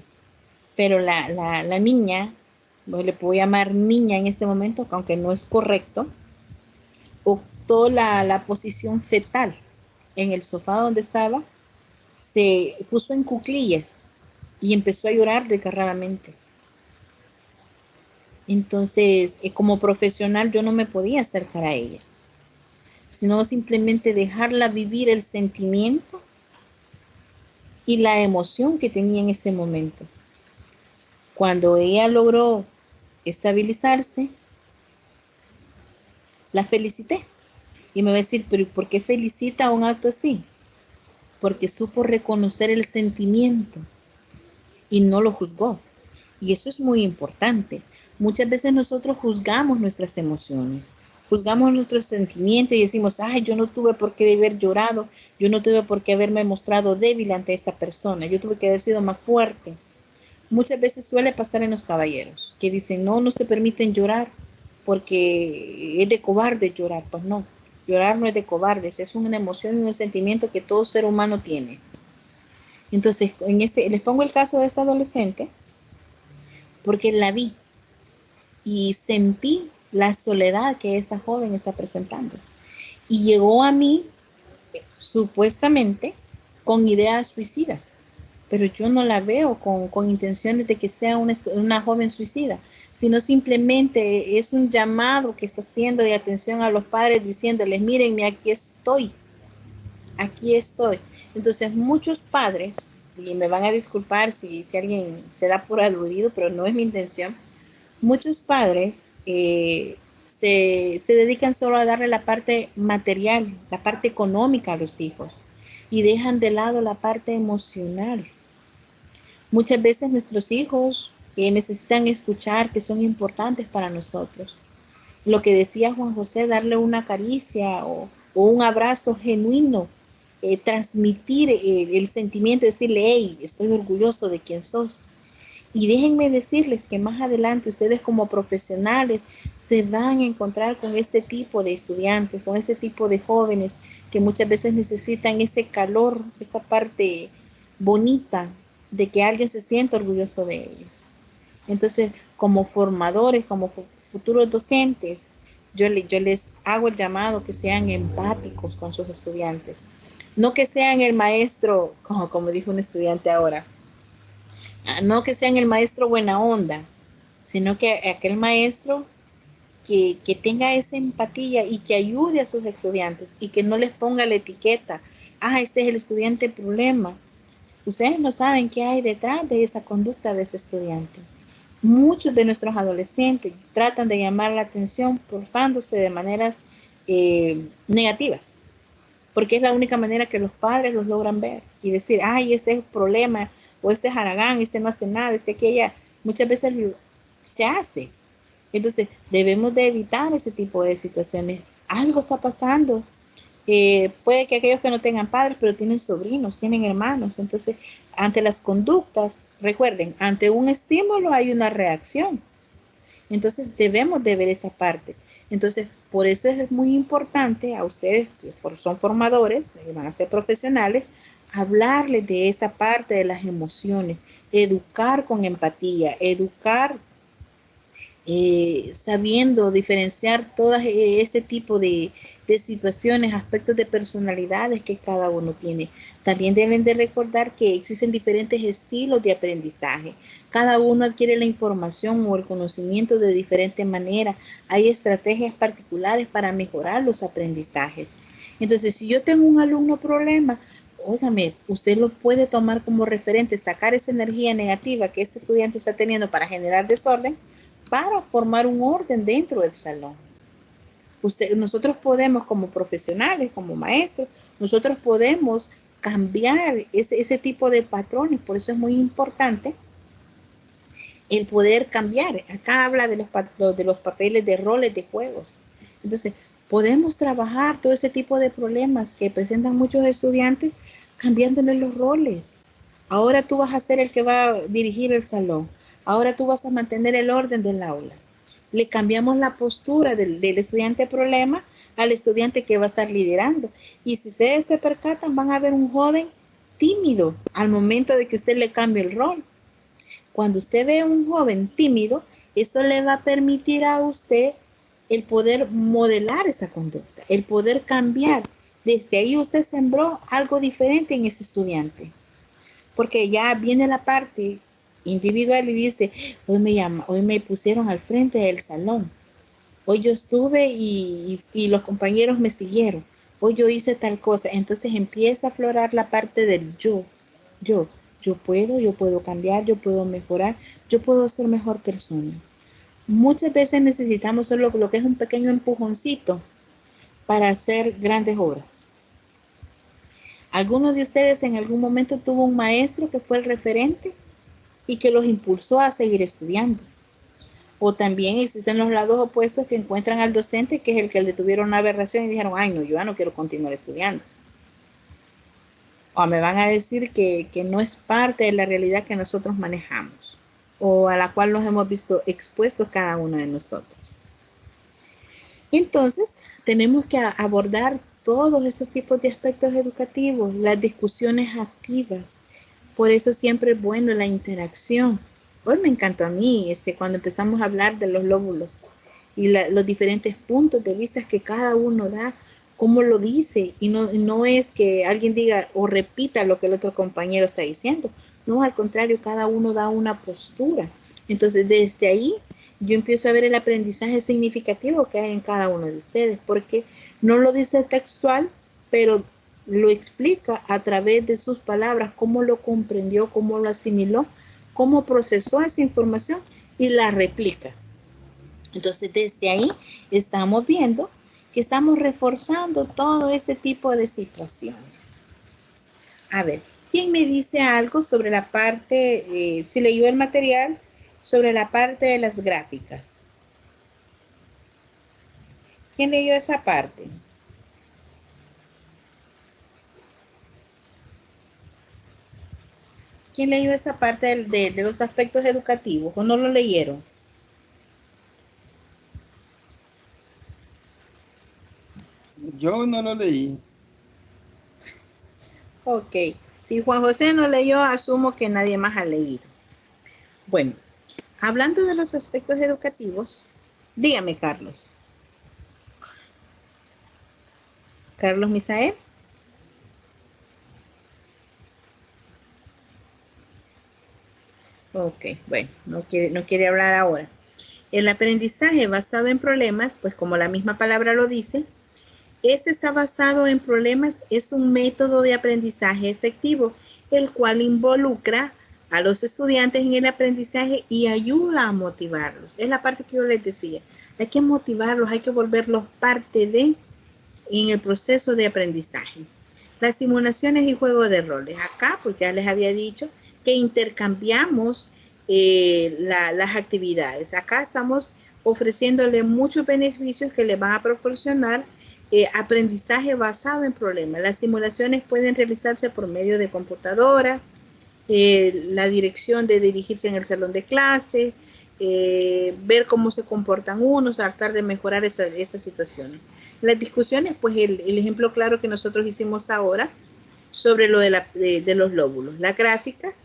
Pero la niña, no le puedo llamar niña en este momento, aunque no es correcto, optó la posición fetal en el sofá donde estaba, se puso en cuclillas y empezó a llorar desgarradamente. Entonces, como profesional, yo no me podía acercar a ella, sino simplemente dejarla vivir el sentimiento y la emoción que tenía en ese momento. Cuando ella logró estabilizarse, la felicité. Y me va a decir, pero ¿por qué felicita un acto así? Porque supo reconocer el sentimiento y no lo juzgó. Y eso es muy importante. Muchas veces nosotros juzgamos nuestras emociones, juzgamos nuestros sentimientos y decimos, ay, yo no tuve por qué haber llorado, yo no tuve por qué haberme mostrado débil ante esta persona, yo tuve que haber sido más fuerte. Muchas veces suele pasar en los caballeros, que dicen, no se permiten llorar porque es de cobarde llorar. Pues no, llorar no es de cobardes, es una emoción y un sentimiento que todo ser humano tiene. Entonces, les pongo el caso de esta adolescente, porque la vi y sentí la soledad que esta joven está presentando. Y llegó a mí, supuestamente, con ideas suicidas, pero yo no la veo con intenciones de que sea una joven suicida. sino simplemente es un llamado que está haciendo de atención a los padres, diciéndoles, mírenme, aquí estoy. Aquí estoy. Entonces, muchos padres, y me van a disculpar si alguien se da por aludido, pero no es mi intención, muchos padres se dedican solo a darle la parte material, la parte económica a los hijos y dejan de lado la parte emocional. Muchas veces nuestros hijos necesitan escuchar que son importantes para nosotros. Lo que decía Juan José, darle una caricia o un abrazo genuino, transmitir el sentimiento, decirle, hey, estoy orgulloso de quién sos. Y déjenme decirles que más adelante ustedes como profesionales se van a encontrar con este tipo de estudiantes, con este tipo de jóvenes que muchas veces necesitan ese calor, esa parte bonita de que alguien se sienta orgulloso de ellos. Entonces, como formadores, como futuros docentes, yo les hago el llamado que sean empáticos con sus estudiantes. No que sean el maestro, como dijo un estudiante ahora, no que sean el maestro buena onda, sino que aquel maestro que tenga esa empatía y que ayude a sus estudiantes y que no les ponga la etiqueta, este es el estudiante problema. Ustedes no saben qué hay detrás de esa conducta de ese estudiante. Muchos de nuestros adolescentes tratan de llamar la atención portándose de maneras negativas, porque es la única manera que los padres los logran ver y decir, este es el problema, o este es haragán, este no hace nada, este aquella, muchas veces se hace. Entonces, debemos de evitar ese tipo de situaciones. Algo está pasando. Puede que aquellos que no tengan padres, pero tienen sobrinos, tienen hermanos. Entonces, ante las conductas, recuerden, ante un estímulo hay una reacción. Entonces, debemos de ver esa parte. Entonces, por eso es muy importante a ustedes que son formadores, que van a ser profesionales, hablarles de esta parte de las emociones, educar con empatía, educar sabiendo diferenciar todo este tipo de situaciones, aspectos de personalidades que cada uno tiene. También deben de recordar que existen diferentes estilos de aprendizaje. Cada uno adquiere la información o el conocimiento de diferente manera. Hay estrategias particulares para mejorar los aprendizajes. Entonces, si yo tengo un alumno problema, óigame, usted lo puede tomar como referente, sacar esa energía negativa que este estudiante está teniendo para generar desorden, para formar un orden dentro del salón. Nosotros podemos, como profesionales, como maestros, nosotros podemos cambiar ese tipo de patrones. Por eso es muy importante el poder cambiar. Acá habla de los papeles de roles de juegos. Entonces, podemos trabajar todo ese tipo de problemas que presentan muchos estudiantes cambiándole los roles. Ahora tú vas a ser el que va a dirigir el salón. Ahora tú vas a mantener el orden del aula. Le cambiamos la postura del estudiante problema al estudiante que va a estar liderando. Y si ustedes se percatan, van a ver un joven tímido al momento de que usted le cambie el rol. Cuando usted ve a un joven tímido, eso le va a permitir a usted el poder modelar esa conducta, el poder cambiar. Desde ahí usted sembró algo diferente en ese estudiante. Porque ya viene la parte individual y dice, hoy me pusieron al frente del salón. Hoy yo estuve y los compañeros me siguieron. Hoy yo hice tal cosa. Entonces empieza a aflorar la parte del yo puedo cambiar, yo puedo mejorar, yo puedo ser mejor persona. Muchas veces necesitamos solo lo que es un pequeño empujoncito para hacer grandes obras. ¿Algunos de ustedes en algún momento tuvo un maestro que fue el referente y que los impulsó a seguir estudiando? O también existen los lados opuestos que encuentran al docente que es el que le tuvieron una aberración y dijeron, no, yo ya no quiero continuar estudiando. O me van a decir que no es parte de la realidad que nosotros manejamos o a la cual nos hemos visto expuestos cada uno de nosotros. Entonces, tenemos que abordar todos esos tipos de aspectos educativos, las discusiones activas. Por eso siempre es bueno la interacción. Hoy me encantó a mí cuando empezamos a hablar de los lóbulos y los diferentes puntos de vista que cada uno da, cómo lo dice, y no es que alguien diga o repita lo que el otro compañero está diciendo. No, al contrario, cada uno da una postura. Entonces, desde ahí yo empiezo a ver el aprendizaje significativo que hay en cada uno de ustedes, porque no lo dice textual, pero lo explica a través de sus palabras, cómo lo comprendió, cómo lo asimiló, cómo procesó esa información y la replica. Entonces, desde ahí estamos viendo que estamos reforzando todo este tipo de situaciones. A ver, ¿quién me dice algo sobre la parte, si leyó el material, sobre la parte de las gráficas? ¿Quién leyó esa parte? ¿Quién leyó esa parte de los aspectos educativos o no lo leyeron? Yo no lo leí. Ok, si Juan José no leyó, asumo que nadie más ha leído. Bueno, hablando de los aspectos educativos, dígame, Carlos. Carlos Misael. Ok, bueno, no quiere hablar ahora. El aprendizaje basado en problemas, pues como la misma palabra lo dice, este está basado en problemas, es un método de aprendizaje efectivo, el cual involucra a los estudiantes en el aprendizaje y ayuda a motivarlos. Es la parte que yo les decía. Hay que motivarlos, hay que volverlos parte de en el proceso de aprendizaje. Las simulaciones y juego de roles. Acá, pues ya les había dicho que intercambiamos las actividades. Acá estamos ofreciéndole muchos beneficios que le van a proporcionar aprendizaje basado en problemas. Las simulaciones pueden realizarse por medio de computadora, la dirección de dirigirse en el salón de clase, ver cómo se comportan unos, tratar de mejorar esas situaciones. Las discusiones, pues el ejemplo claro que nosotros hicimos ahora sobre lo de los lóbulos. Las gráficas,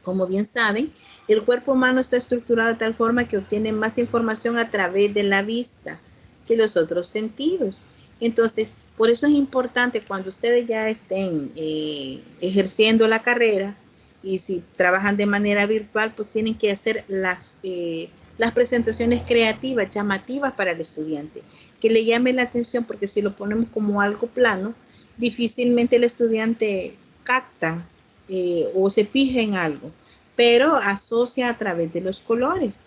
como bien saben, el cuerpo humano está estructurado de tal forma que obtiene más información a través de la vista que los otros sentidos. Entonces, por eso es importante cuando ustedes ya estén ejerciendo la carrera y si trabajan de manera virtual, pues tienen que hacer las presentaciones creativas, llamativas para el estudiante, que le llame la atención, porque si lo ponemos como algo plano, difícilmente el estudiante capta o se fija en algo, pero asocia a través de los colores.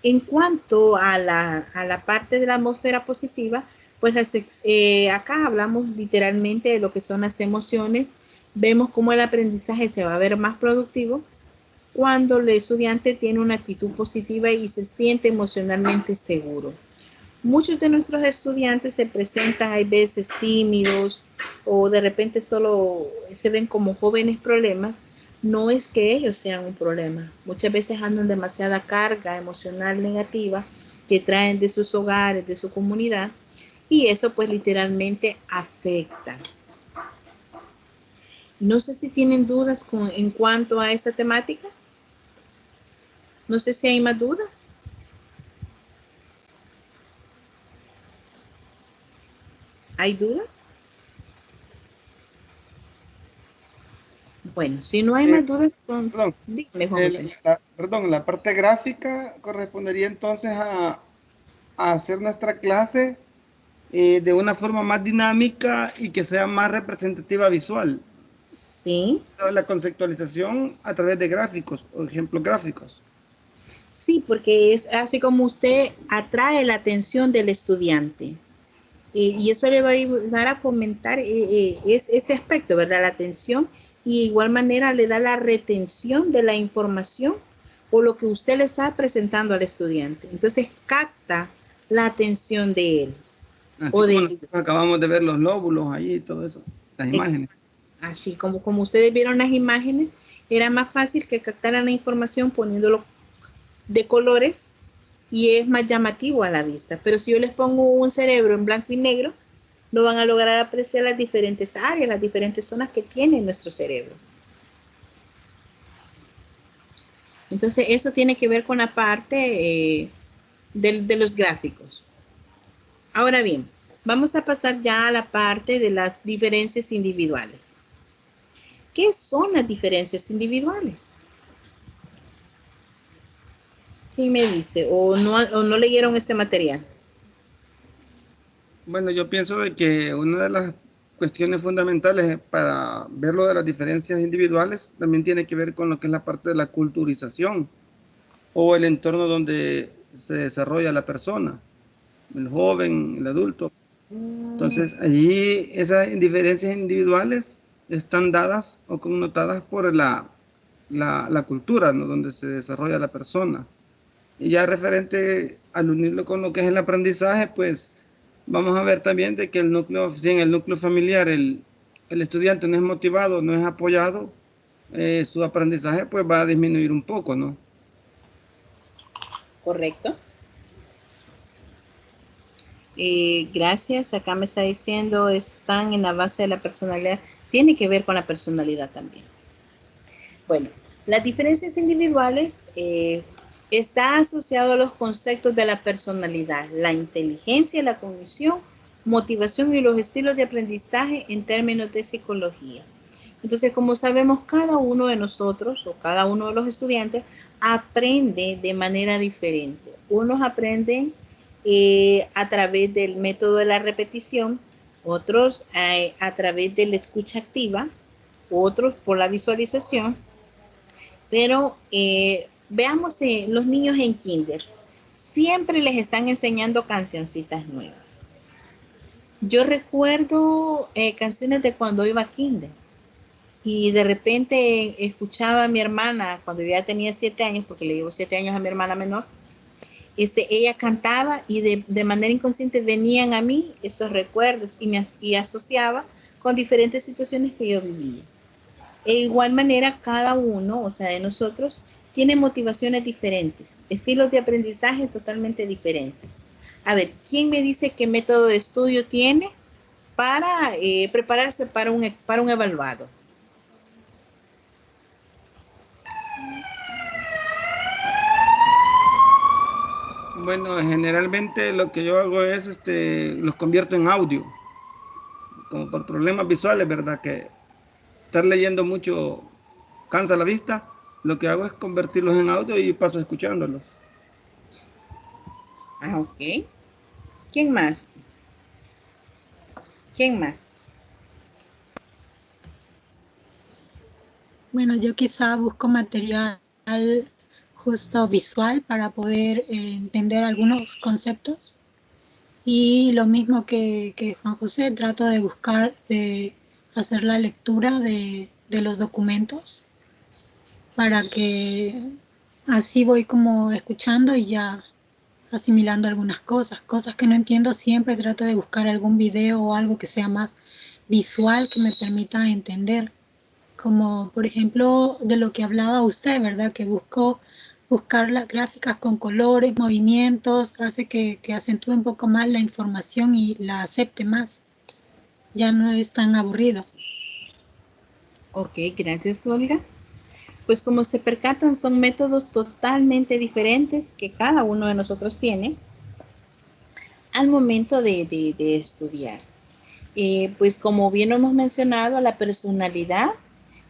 En cuanto a la parte de la atmósfera positiva, pues acá hablamos literalmente de lo que son las emociones. Vemos cómo el aprendizaje se va a ver más productivo cuando el estudiante tiene una actitud positiva y se siente emocionalmente seguro. Muchos de nuestros estudiantes se presentan, hay veces tímidos o de repente solo se ven como jóvenes problemas. No es que ellos sean un problema. Muchas veces andan demasiada carga emocional negativa que traen de sus hogares, de su comunidad, y eso pues literalmente afecta. No sé si tienen dudas en cuanto a esta temática. No sé si hay más dudas. ¿Hay dudas? Bueno, si no hay más dudas, dígame, Juan José. La parte gráfica correspondería entonces a hacer nuestra clase de una forma más dinámica y que sea más representativa visual. Sí. La conceptualización a través de gráficos o ejemplos gráficos. Sí, porque es así como usted atrae la atención del estudiante. Y eso le va a ayudar a fomentar ese aspecto, ¿verdad? La atención, y de igual manera le da la retención de la información o lo que usted le está presentando al estudiante. Entonces capta la atención de él. Así como nosotros acabamos de ver los lóbulos ahí y todo eso, las imágenes. Así como ustedes vieron las imágenes, era más fácil que captaran la información poniéndolo de colores y es más llamativo a la vista. Pero si yo les pongo un cerebro en blanco y negro, no van a lograr apreciar las diferentes áreas, las diferentes zonas que tiene nuestro cerebro. Entonces, eso tiene que ver con la parte de los gráficos. Ahora bien, vamos a pasar ya a la parte de las diferencias individuales. ¿Qué son las diferencias individuales? ¿Quién me dice? ¿O no leyeron este material? Bueno, yo pienso de que una de las cuestiones fundamentales para ver lo de las diferencias individuales también tiene que ver con lo que es la parte de la culturización o el entorno donde se desarrolla la persona, el joven, el adulto. Entonces, allí esas diferencias individuales están dadas o connotadas por la cultura, ¿no? Donde se desarrolla la persona. Y ya referente al unirlo con lo que es el aprendizaje, pues vamos a ver también de que el núcleo, si en el núcleo familiar el estudiante no es motivado, no es apoyado, su aprendizaje pues va a disminuir un poco, ¿no? Correcto. Gracias. Acá me está diciendo, están en la base de la personalidad. Tiene que ver con la personalidad también. Bueno, las diferencias individuales está asociado a los conceptos de la personalidad, la inteligencia, la cognición, motivación y los estilos de aprendizaje en términos de psicología. Entonces, como sabemos, cada uno de nosotros o cada uno de los estudiantes aprende de manera diferente. Unos aprenden a través del método de la repetición, otros a través de la escucha activa, otros por la visualización, pero veamos los niños en kinder, siempre les están enseñando cancioncitas nuevas. Yo recuerdo canciones de cuando iba a kinder y de repente escuchaba a mi hermana cuando yo ya tenía 7 años, porque le llevo 7 años a mi hermana menor. Ella cantaba y de manera inconsciente venían a mí esos recuerdos y asociaba con diferentes situaciones que yo vivía. De igual manera, cada uno, o sea, de nosotros, tiene motivaciones diferentes, estilos de aprendizaje totalmente diferentes. A ver, ¿quién me dice qué método de estudio tiene para prepararse para un evaluado? Bueno, generalmente lo que yo hago es, los convierto en audio, como por problemas visuales, ¿verdad? Que estar leyendo mucho cansa la vista. Lo que hago es convertirlos en audio y paso escuchándolos. Ah, ok. ¿Quién más? ¿Quién más? Bueno, yo quizá busco material justo visual para poder entender algunos conceptos. Y lo mismo que Juan José, trato de buscar, de hacer la lectura de los documentos para que así voy como escuchando y ya asimilando algunas cosas que no entiendo. Siempre trato de buscar algún video o algo que sea más visual que me permita entender, como por ejemplo de lo que hablaba usted, ¿verdad? Que buscar las gráficas con colores, movimientos, hace que acentúe un poco más la información y la acepte más. Ya no es tan aburrido. Ok, gracias, Olga. Pues como se percatan, son métodos totalmente diferentes que cada uno de nosotros tiene al momento de estudiar. Pues como bien lo hemos mencionado, la personalidad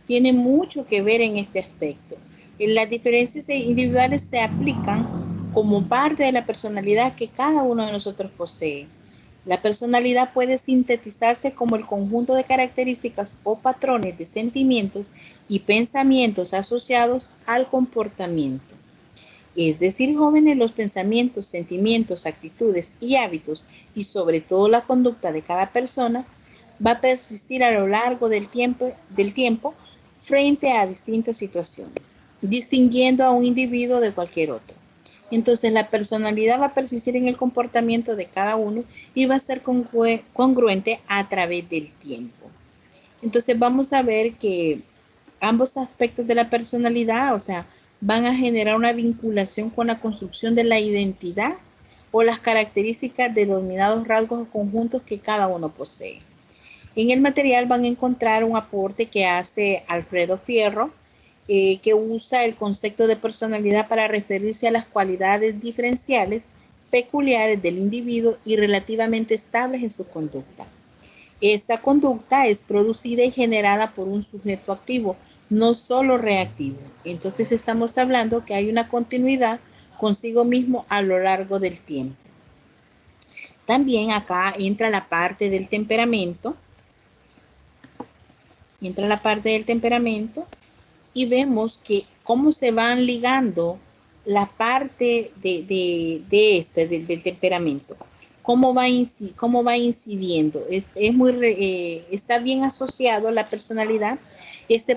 tiene mucho que ver en este aspecto. Las diferencias individuales se aplican como parte de la personalidad que cada uno de nosotros posee. La personalidad puede sintetizarse como el conjunto de características o patrones de sentimientos y pensamientos asociados al comportamiento. Es decir, jóvenes, los pensamientos, sentimientos, actitudes y hábitos, y sobre todo la conducta de cada persona, va a persistir a lo largo del tiempo frente a distintas situaciones, distinguiendo a un individuo de cualquier otro. Entonces, la personalidad va a persistir en el comportamiento de cada uno y va a ser congruente a través del tiempo. Entonces, vamos a ver que ambos aspectos de la personalidad, o sea, van a generar una vinculación con la construcción de la identidad o las características de denominados rasgos o conjuntos que cada uno posee. En el material van a encontrar un aporte que hace Alfredo Fierro, que usa el concepto de personalidad para referirse a las cualidades diferenciales peculiares del individuo y relativamente estables en su conducta. Esta conducta es producida y generada por un sujeto activo, no solo reactivo. Entonces estamos hablando que hay una continuidad consigo mismo a lo largo del tiempo. También acá entra la parte del temperamento. Entra la parte del temperamento y vemos que cómo se van ligando la parte del temperamento. Cómo va incidiendo. Está bien asociado a la personalidad.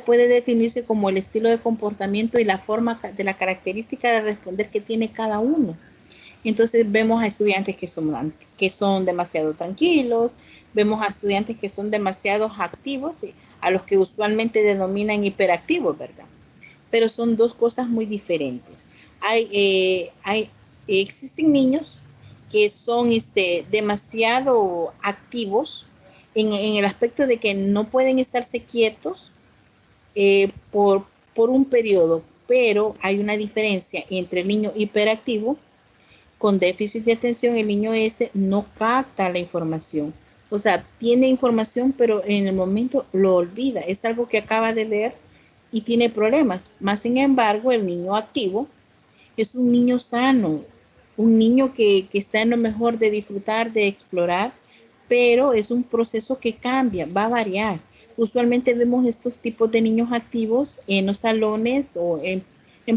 Puede definirse como el estilo de comportamiento y la forma de la característica de responder que tiene cada uno. Entonces vemos a estudiantes que son demasiado tranquilos, vemos a estudiantes que son demasiado activos, a los que usualmente denominan hiperactivos, ¿verdad? Pero son dos cosas muy diferentes. Existen niños que son demasiado activos en el aspecto de que no pueden estarse quietos por un periodo, pero hay una diferencia entre el niño hiperactivo con déficit de atención. El niño no capta la información. O sea, tiene información, pero en el momento lo olvida. Es algo que acaba de ver y tiene problemas. Más sin embargo, el niño activo es un niño sano, un niño que está en lo mejor de disfrutar, de explorar, pero es un proceso que cambia, va a variar. Usualmente vemos estos tipos de niños activos en los salones o en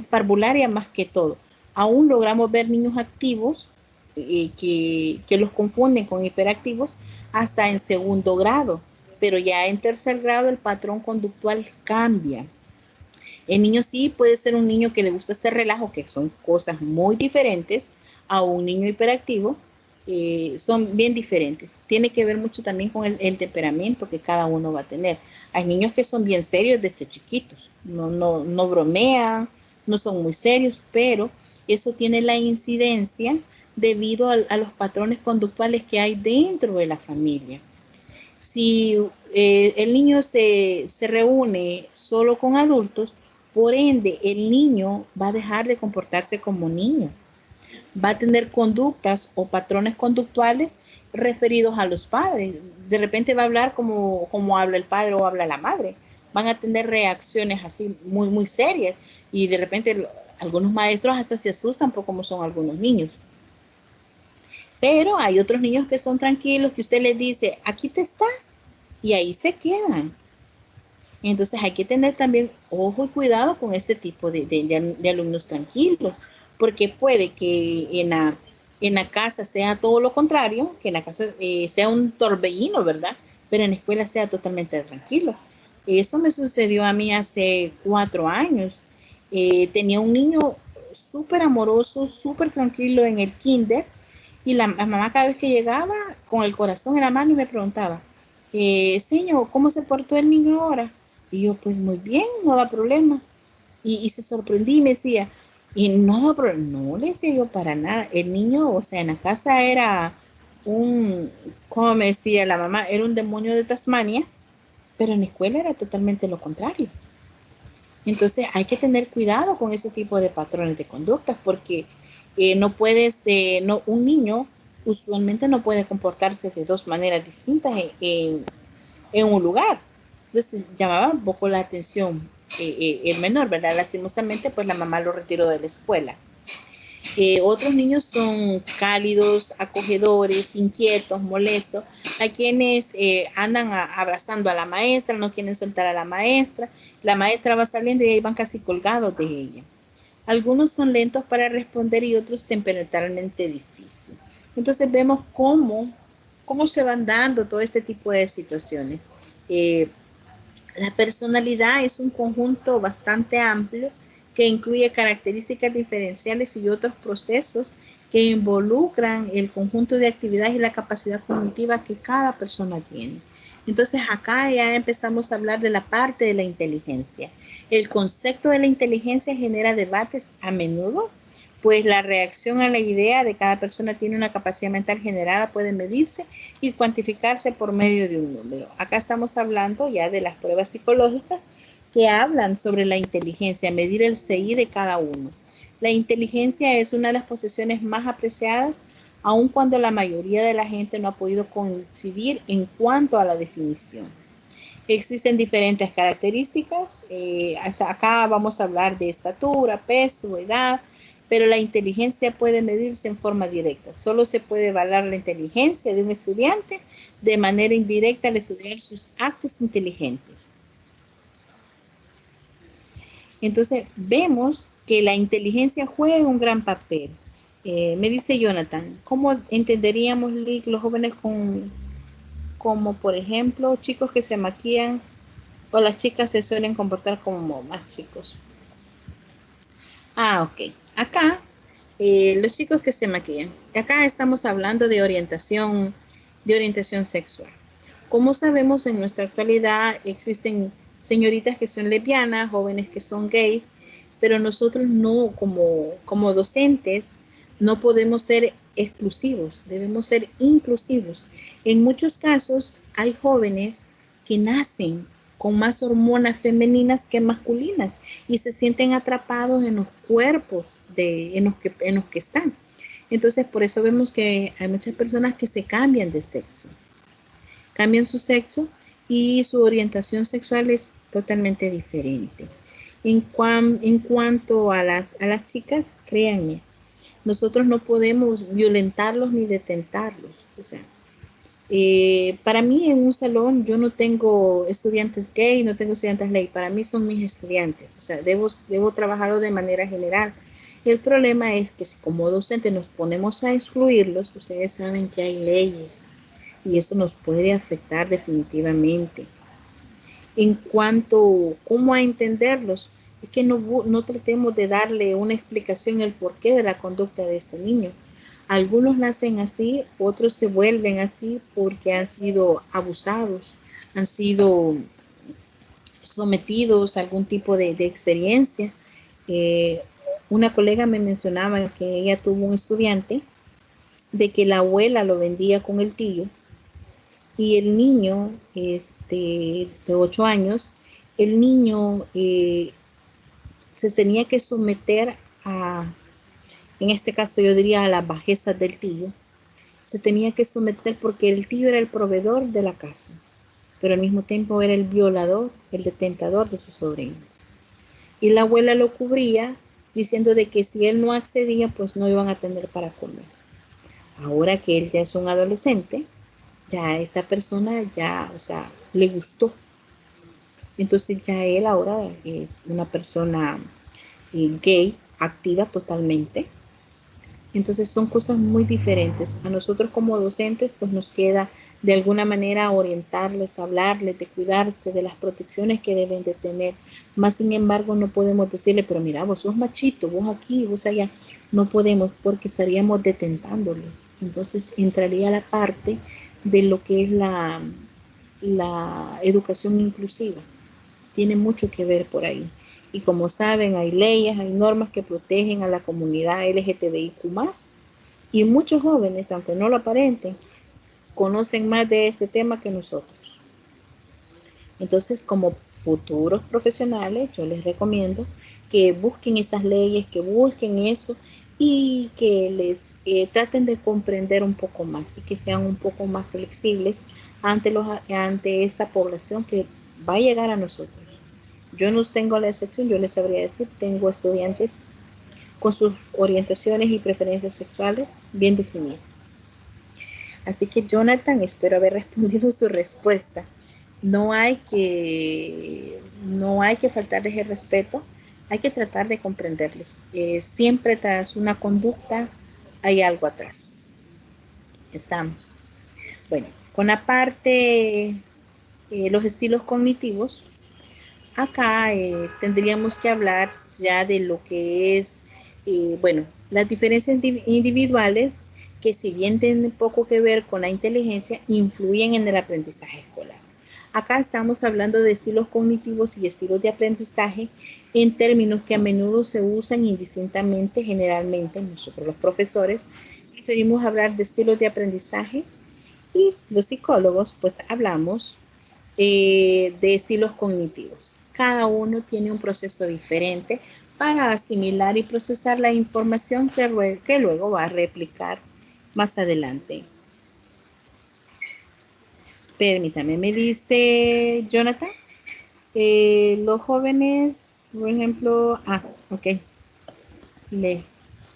parvularia más que todo. Aún logramos ver niños activos que los confunden con hiperactivos hasta en segundo grado, pero ya en tercer grado el patrón conductual cambia. El niño sí puede ser un niño que le gusta hacer relajo, que son cosas muy diferentes, a un niño hiperactivo. Son bien diferentes. Tiene que ver mucho también con el temperamento que cada uno va a tener. Hay niños que son bien serios desde chiquitos, no bromean, no son muy serios, pero eso tiene la incidencia debido a los patrones conductuales que hay dentro de la familia. Si el niño se reúne solo con adultos, por ende el niño va a dejar de comportarse como niño. Va a tener conductas o patrones conductuales referidos a los padres. De repente va a hablar como habla el padre o habla la madre. Van a tener reacciones así muy, muy serias y de repente algunos maestros hasta se asustan por cómo son algunos niños. Pero hay otros niños que son tranquilos, que usted les dice, aquí te estás, y ahí se quedan. Entonces hay que tener también ojo y cuidado con este tipo de alumnos tranquilos, porque puede que en la casa sea todo lo contrario, que en la casa sea un torbellino, ¿verdad? Pero en la escuela sea totalmente tranquilo. Eso me sucedió a mí hace 4 años. Tenía un niño súper amoroso, súper tranquilo en el kinder, y la mamá cada vez que llegaba con el corazón en la mano y me preguntaba, señor, ¿cómo se portó el niño ahora? Y yo, pues muy bien, no da problema. Y se sorprendí y me decía, y no da problema, no le decía yo para nada. El niño, o sea, en la casa era como me decía la mamá, era un demonio de Tasmania, pero en la escuela era totalmente lo contrario. Entonces hay que tener cuidado con ese tipo de patrones de conductas porque un niño usualmente no puede comportarse de dos maneras distintas en un lugar. Entonces llamaba un poco la atención el menor, ¿verdad? Lastimosamente, pues la mamá lo retiró de la escuela. Otros niños son cálidos, acogedores, inquietos, molestos. Hay quienes andan abrazando a la maestra, no quieren soltar a la maestra va saliendo y ahí van casi colgados de ella. Algunos son lentos para responder y otros temperamentalmente difíciles. Entonces vemos cómo se van dando todo este tipo de situaciones. La personalidad es un conjunto bastante amplio que incluye características diferenciales y otros procesos que involucran el conjunto de actividades y la capacidad cognitiva que cada persona tiene. Entonces acá ya empezamos a hablar de la parte de la inteligencia. El concepto de la inteligencia genera debates a menudo, pues la reacción a la idea de cada persona tiene una capacidad mental generada, puede medirse y cuantificarse por medio de un número. Acá estamos hablando ya de las pruebas psicológicas que hablan sobre la inteligencia, medir el CI de cada uno. La inteligencia es una de las posesiones más apreciadas, aun cuando la mayoría de la gente no ha podido coincidir en cuanto a la definición. Existen diferentes características. Acá vamos a hablar de estatura, peso, edad, pero la inteligencia puede medirse en forma directa. Solo se puede evaluar la inteligencia de un estudiante de manera indirecta al estudiar sus actos inteligentes. Entonces, vemos que la inteligencia juega un gran papel. Me dice Jonathan, ¿cómo entenderíamos los jóvenes como, por ejemplo, chicos que se maquillan o las chicas se suelen comportar como más chicos? Ok. Acá, los chicos que se maquillan. Acá estamos hablando de orientación sexual. Como sabemos, en nuestra actualidad existen señoritas que son lesbianas, jóvenes que son gays, pero nosotros no, como docentes, no podemos ser exclusivos, debemos ser inclusivos. En muchos casos hay jóvenes que nacen con más hormonas femeninas que masculinas y se sienten atrapados en los cuerpos en los que están. Entonces, por eso vemos que hay muchas personas que se cambian de sexo. Cambian su sexo y su orientación sexual es totalmente diferente. En cuanto a las chicas, créanme, nosotros no podemos violentarlos ni detentarlos. O sea, para mí en un salón yo no tengo estudiantes gay, no tengo estudiantes ley, para mí son mis estudiantes. O sea, debo trabajarlo de manera general. El problema es que si como docente nos ponemos a excluirlos, ustedes saben que hay leyes y eso nos puede afectar definitivamente. En cuanto a cómo a entenderlos, es que no tratemos de darle una explicación el porqué de la conducta de este niño. Algunos nacen así, otros se vuelven así porque han sido abusados, han sido sometidos a algún tipo de experiencia. Una colega me mencionaba que ella tuvo un estudiante de que la abuela lo vendía con el tío y el niño de 8 años, el niño se tenía que someter en este caso yo diría a las bajezas del tío, se tenía que someter porque el tío era el proveedor de la casa, pero al mismo tiempo era el violador, el detentador de su sobrino. Y la abuela lo cubría diciendo de que si él no accedía, pues no iban a tener para comer. Ahora que él ya es un adolescente, ya esta persona ya, o sea, le gustó. Entonces ya él ahora es una persona gay, activa totalmente. Entonces son cosas muy diferentes. A nosotros como docentes pues nos queda de alguna manera orientarles, hablarles de cuidarse, de las protecciones que deben de tener. Más sin embargo no podemos decirle, pero mira, vos sos machito, vos aquí, vos allá. No podemos porque estaríamos detentándolos. Entonces entraría la parte de lo que es la educación inclusiva. Tiene mucho que ver por ahí. Y como saben, hay leyes, hay normas que protegen a la comunidad LGTBIQ+, y muchos jóvenes, aunque no lo aparenten, conocen más de este tema que nosotros. Entonces, como futuros profesionales, yo les recomiendo que busquen esas leyes, que busquen eso y que les traten de comprender un poco más y que sean un poco más flexibles ante esta población que va a llegar a nosotros. Yo no tengo la excepción, yo les sabría decir, tengo estudiantes con sus orientaciones y preferencias sexuales bien definidas. Así que Jonathan, espero haber respondido su respuesta. No hay que faltarles el respeto, hay que tratar de comprenderles. Siempre tras una conducta hay algo atrás. Estamos. Bueno, con la parte, los estilos cognitivos, acá tendríamos que hablar ya de lo que es, las diferencias individuales que si bien tienen poco que ver con la inteligencia, influyen en el aprendizaje escolar. Acá estamos hablando de estilos cognitivos y estilos de aprendizaje en términos que a menudo se usan indistintamente. Generalmente nosotros los profesores preferimos hablar de estilos de aprendizajes y los psicólogos pues hablamos de estilos cognitivos. Cada uno tiene un proceso diferente para asimilar y procesar la información que luego va a replicar más adelante. Permítame, me dice Jonathan, los jóvenes, por ejemplo, ok,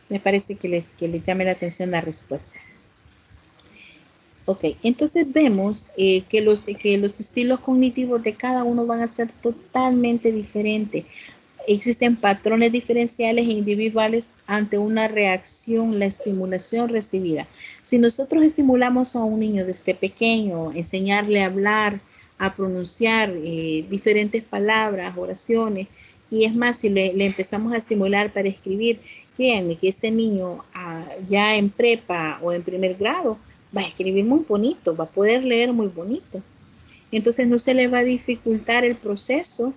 Me parece que les llame la atención la respuesta. Ok, entonces vemos que los estilos cognitivos de cada uno van a ser totalmente diferentes. Existen patrones diferenciales e individuales ante una reacción, la estimulación recibida. Si nosotros estimulamos a un niño desde pequeño, enseñarle a hablar, a pronunciar diferentes palabras, oraciones, y es más, si le empezamos a estimular para escribir, créanme que ese niño ya en prepa o en primer grado va a escribir muy bonito, va a poder leer muy bonito. Entonces no se le va a dificultar el proceso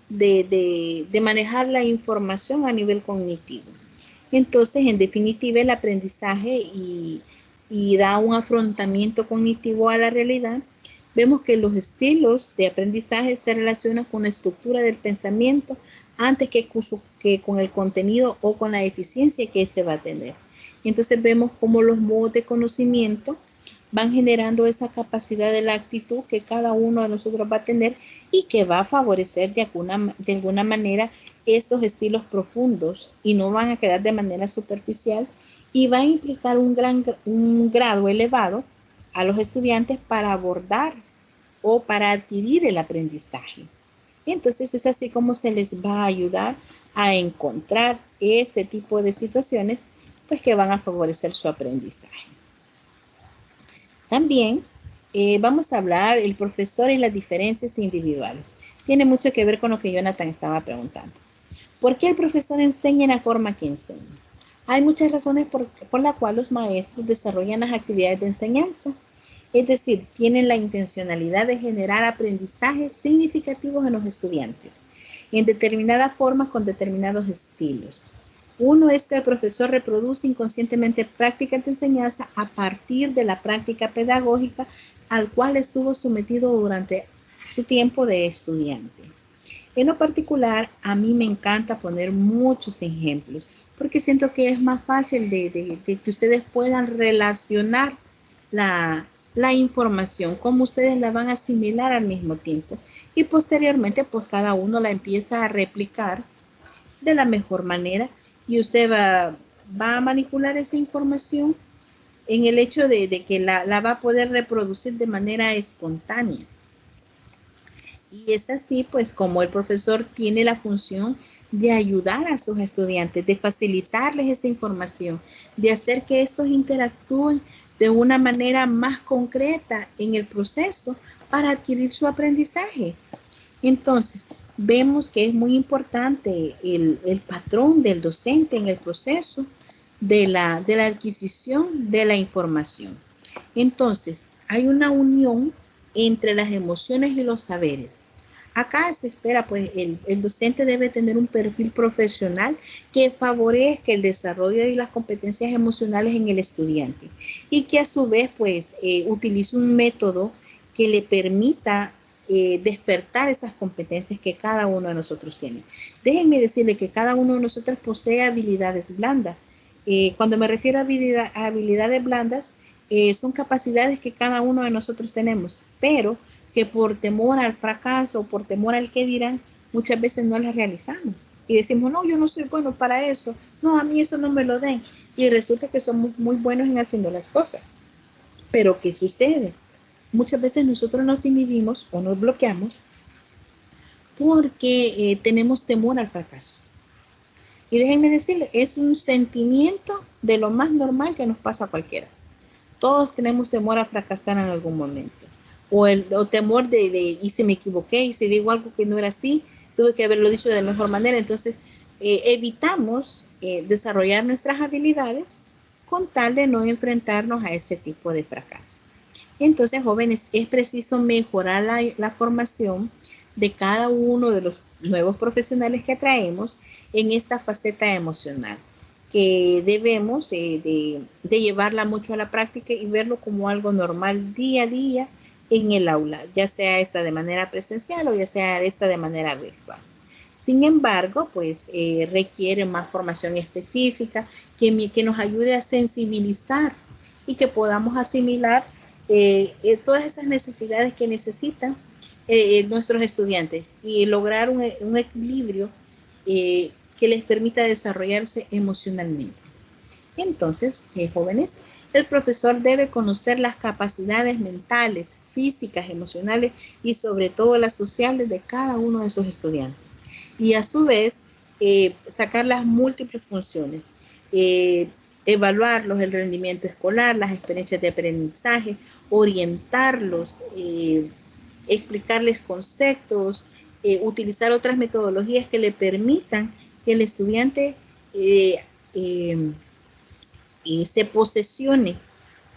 de manejar la información a nivel cognitivo. Entonces, en definitiva, el aprendizaje y da un afrontamiento cognitivo a la realidad. Vemos que los estilos de aprendizaje se relacionan con la estructura del pensamiento antes que con el contenido o con la eficiencia que éste va a tener. Entonces vemos cómo los modos de conocimiento van generando esa capacidad de la actitud que cada uno de nosotros va a tener y que va a favorecer de alguna manera estos estilos profundos y no van a quedar de manera superficial y va a implicar un grado elevado a los estudiantes para abordar o para adquirir el aprendizaje. Entonces es así como se les va a ayudar a encontrar este tipo de situaciones pues que van a favorecer su aprendizaje. También vamos a hablar el profesor y las diferencias individuales. Tiene mucho que ver con lo que Jonathan estaba preguntando. ¿Por qué el profesor enseña en la forma que enseña? Hay muchas razones por las cuales los maestros desarrollan las actividades de enseñanza. Es decir, tienen la intencionalidad de generar aprendizajes significativos en los estudiantes, en determinadas formas con determinados estilos. Uno es que el profesor reproduce inconscientemente prácticas de enseñanza a partir de la práctica pedagógica al cual estuvo sometido durante su tiempo de estudiante. En lo particular, a mí me encanta poner muchos ejemplos porque siento que es más fácil de que ustedes puedan relacionar la información, cómo ustedes la van a asimilar al mismo tiempo y posteriormente pues cada uno la empieza a replicar de la mejor manera y usted va a manipular esa información en el hecho de que la va a poder reproducir de manera espontánea. Y es así, pues, como el profesor tiene la función de ayudar a sus estudiantes, de facilitarles esa información, de hacer que estos interactúen de una manera más concreta en el proceso para adquirir su aprendizaje. Entonces, vemos que es muy importante el patrón del docente en el proceso de la adquisición de la información. Entonces, hay una unión entre las emociones y los saberes. Acá se espera, pues, el docente debe tener un perfil profesional que favorezca el desarrollo y las competencias emocionales en el estudiante y que a su vez, pues, utilice un método que le permita despertar esas competencias que cada uno de nosotros tiene. Déjenme decirle que cada uno de nosotros posee habilidades blandas. Cuando me refiero a habilidades blandas, son capacidades que cada uno de nosotros tenemos, pero que por temor al fracaso, por temor al que dirán, muchas veces no las realizamos. Y decimos, no, yo no soy bueno para eso, no, a mí eso no me lo den. Y resulta que somos muy buenos en haciendo las cosas. Pero ¿qué sucede? Muchas veces nosotros nos inhibimos o nos bloqueamos porque tenemos temor al fracaso. Y déjenme decirles, es un sentimiento de lo más normal que nos pasa a cualquiera. Todos tenemos temor a fracasar en algún momento. O temor y si me equivoqué, y si digo algo que no era así, tuve que haberlo dicho de mejor manera. Entonces, evitamos desarrollar nuestras habilidades con tal de no enfrentarnos a ese tipo de fracaso. Entonces, jóvenes, es preciso mejorar la formación de cada uno de los nuevos profesionales que traemos en esta faceta emocional, que debemos de llevarla mucho a la práctica y verlo como algo normal día a día en el aula, ya sea esta de manera presencial o ya sea esta de manera virtual. Sin embargo, pues requiere más formación específica que nos ayude a sensibilizar y que podamos asimilar todas esas necesidades que necesitan nuestros estudiantes y lograr un equilibrio que les permita desarrollarse emocionalmente. Entonces, jóvenes, el profesor debe conocer las capacidades mentales, físicas, emocionales y sobre todo las sociales de cada uno de sus estudiantes. Y a su vez, sacar las múltiples funciones, evaluarlos, el rendimiento escolar, las experiencias de aprendizaje, orientarlos, explicarles conceptos, utilizar otras metodologías que le permitan que el estudiante se posesione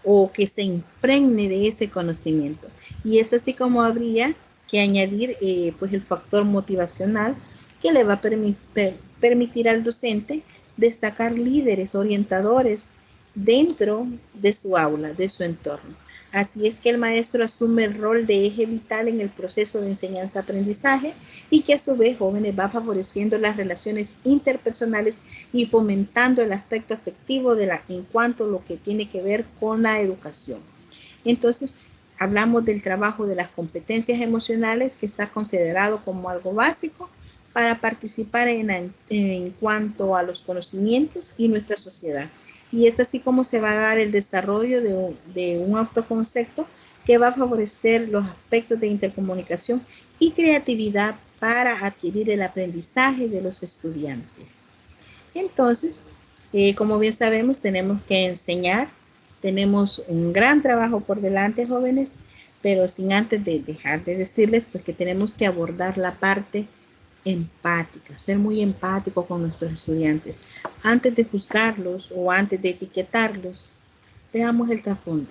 o que se impregne de ese conocimiento. Y es así como habría que añadir pues el factor motivacional que le va a permitir al docente destacar líderes, orientadores dentro de su aula, de su entorno. Así es que el maestro asume el rol de eje vital en el proceso de enseñanza-aprendizaje y que a su vez, jóvenes, va favoreciendo las relaciones interpersonales y fomentando el aspecto afectivo en cuanto a lo que tiene que ver con la educación. Entonces, hablamos del trabajo de las competencias emocionales que está considerado como algo básico para participar en cuanto a los conocimientos y nuestra sociedad. Y es así como se va a dar el desarrollo de un autoconcepto que va a favorecer los aspectos de intercomunicación y creatividad para adquirir el aprendizaje de los estudiantes. Entonces, como bien sabemos, tenemos que enseñar, tenemos un gran trabajo por delante, jóvenes, pero sin antes de dejar de decirles pues, que tenemos que abordar la parte empática, ser muy empático con nuestros estudiantes. Antes de juzgarlos o antes de etiquetarlos, veamos el trasfondo.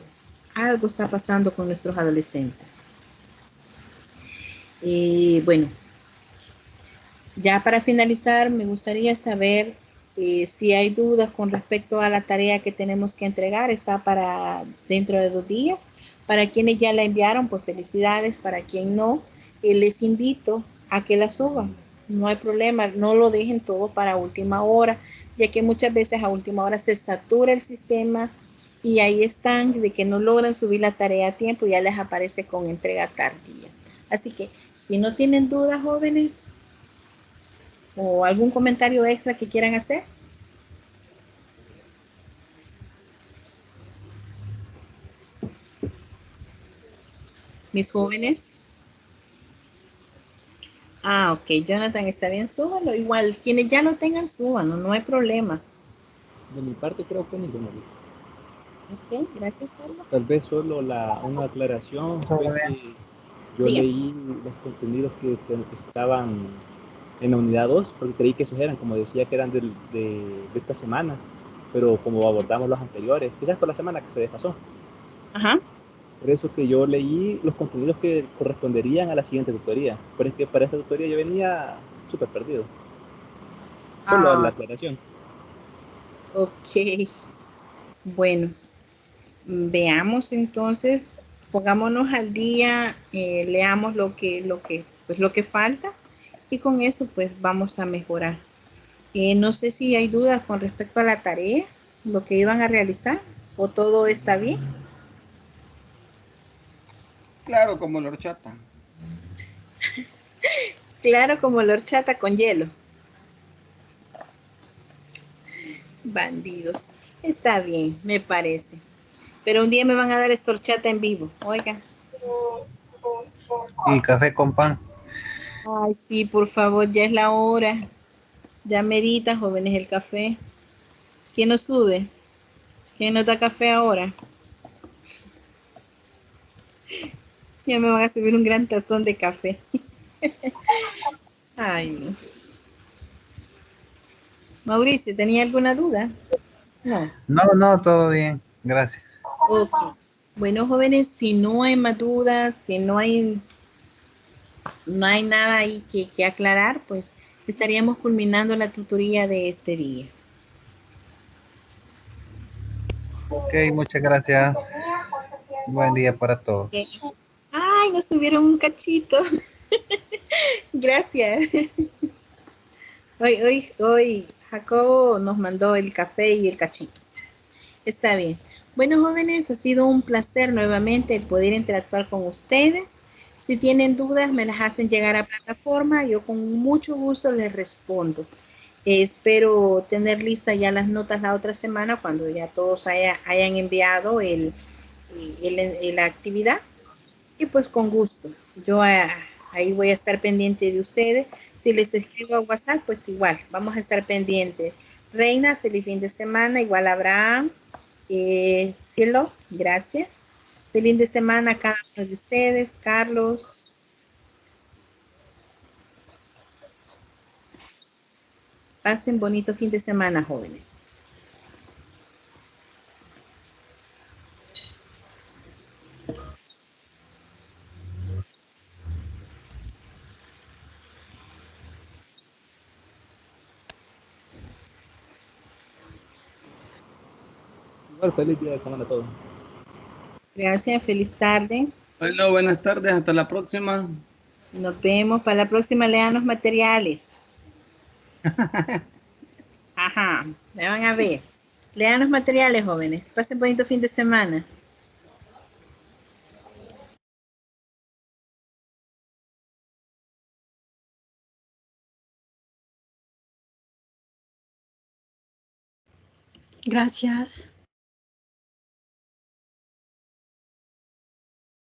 Algo está pasando con nuestros adolescentes. Bueno, ya para finalizar, me gustaría saber si hay dudas con respecto a la tarea que tenemos que entregar. Está para dentro de 2 días. Para quienes ya la enviaron, pues felicidades. Para quien no, les invito a que la suban. No hay problema, no lo dejen todo para última hora, ya que muchas veces a última hora se satura el sistema y ahí están de que no logran subir la tarea a tiempo y ya les aparece con entrega tardía. Así que si no tienen dudas, jóvenes, o algún comentario extra que quieran hacer. Mis jóvenes. Ok, Jonathan, está bien, súbalo. Igual, quienes ya lo tengan, súbanlo, no hay problema. De mi parte creo que ninguno. Ok, gracias, Carlos. Tal vez solo una aclaración fue que yo leí los contenidos que estaban en la unidad 2, porque creí que esos eran, como decía, que eran de esta semana, pero como abordamos los anteriores, quizás por la semana que se desfasó. Ajá. Por eso que yo leí los contenidos que corresponderían a la siguiente tutoría. Pero es que para esta tutoría yo venía súper perdido. Solo a la aclaración. Ok. Bueno, veamos entonces, pongámonos al día, leamos lo que falta y con eso pues vamos a mejorar. No sé si hay dudas con respecto a la tarea, lo que iban a realizar, o todo está bien. Claro, como la horchata. Claro, como la horchata con hielo. Bandidos. Está bien, me parece. Pero un día me van a dar esta horchata en vivo, oigan. Y café con pan. Ay, sí, por favor, ya es la hora. Ya merita, jóvenes, el café. ¿Quién nos sube? ¿Quién nos da café ahora? Ya me van a subir un gran tazón de café. Ay, no. Mauricio, ¿tenía alguna duda? No. No, todo bien. Gracias. Ok. Bueno, jóvenes, si no hay más dudas, si no hay nada ahí que aclarar, pues estaríamos culminando la tutoría de este día. Ok, muchas gracias. Buen día para todos. Okay. Ay, nos subieron un cachito. Gracias. Hoy Jacobo nos mandó el café y el cachito. Está bien. Bueno, jóvenes, ha sido un placer nuevamente el poder interactuar con ustedes. Si tienen dudas, me las hacen llegar a plataforma. Yo con mucho gusto les respondo. Espero tener listas ya las notas la otra semana cuando ya todos hayan enviado la actividad. Y pues con gusto. Yo ahí voy a estar pendiente de ustedes. Si les escribo a WhatsApp, pues igual, vamos a estar pendientes. Reina, feliz fin de semana. Igual Abraham. Cielo, gracias. Feliz fin de semana a cada uno de ustedes. Carlos. Pasen bonito fin de semana, jóvenes. Igual, feliz día de semana a todos. Gracias, feliz tarde. Bueno, buenas tardes, hasta la próxima. Nos vemos. Para la próxima, lean los materiales. Ajá, me van a ver. Lean los materiales, jóvenes. Pasen bonito fin de semana. Gracias.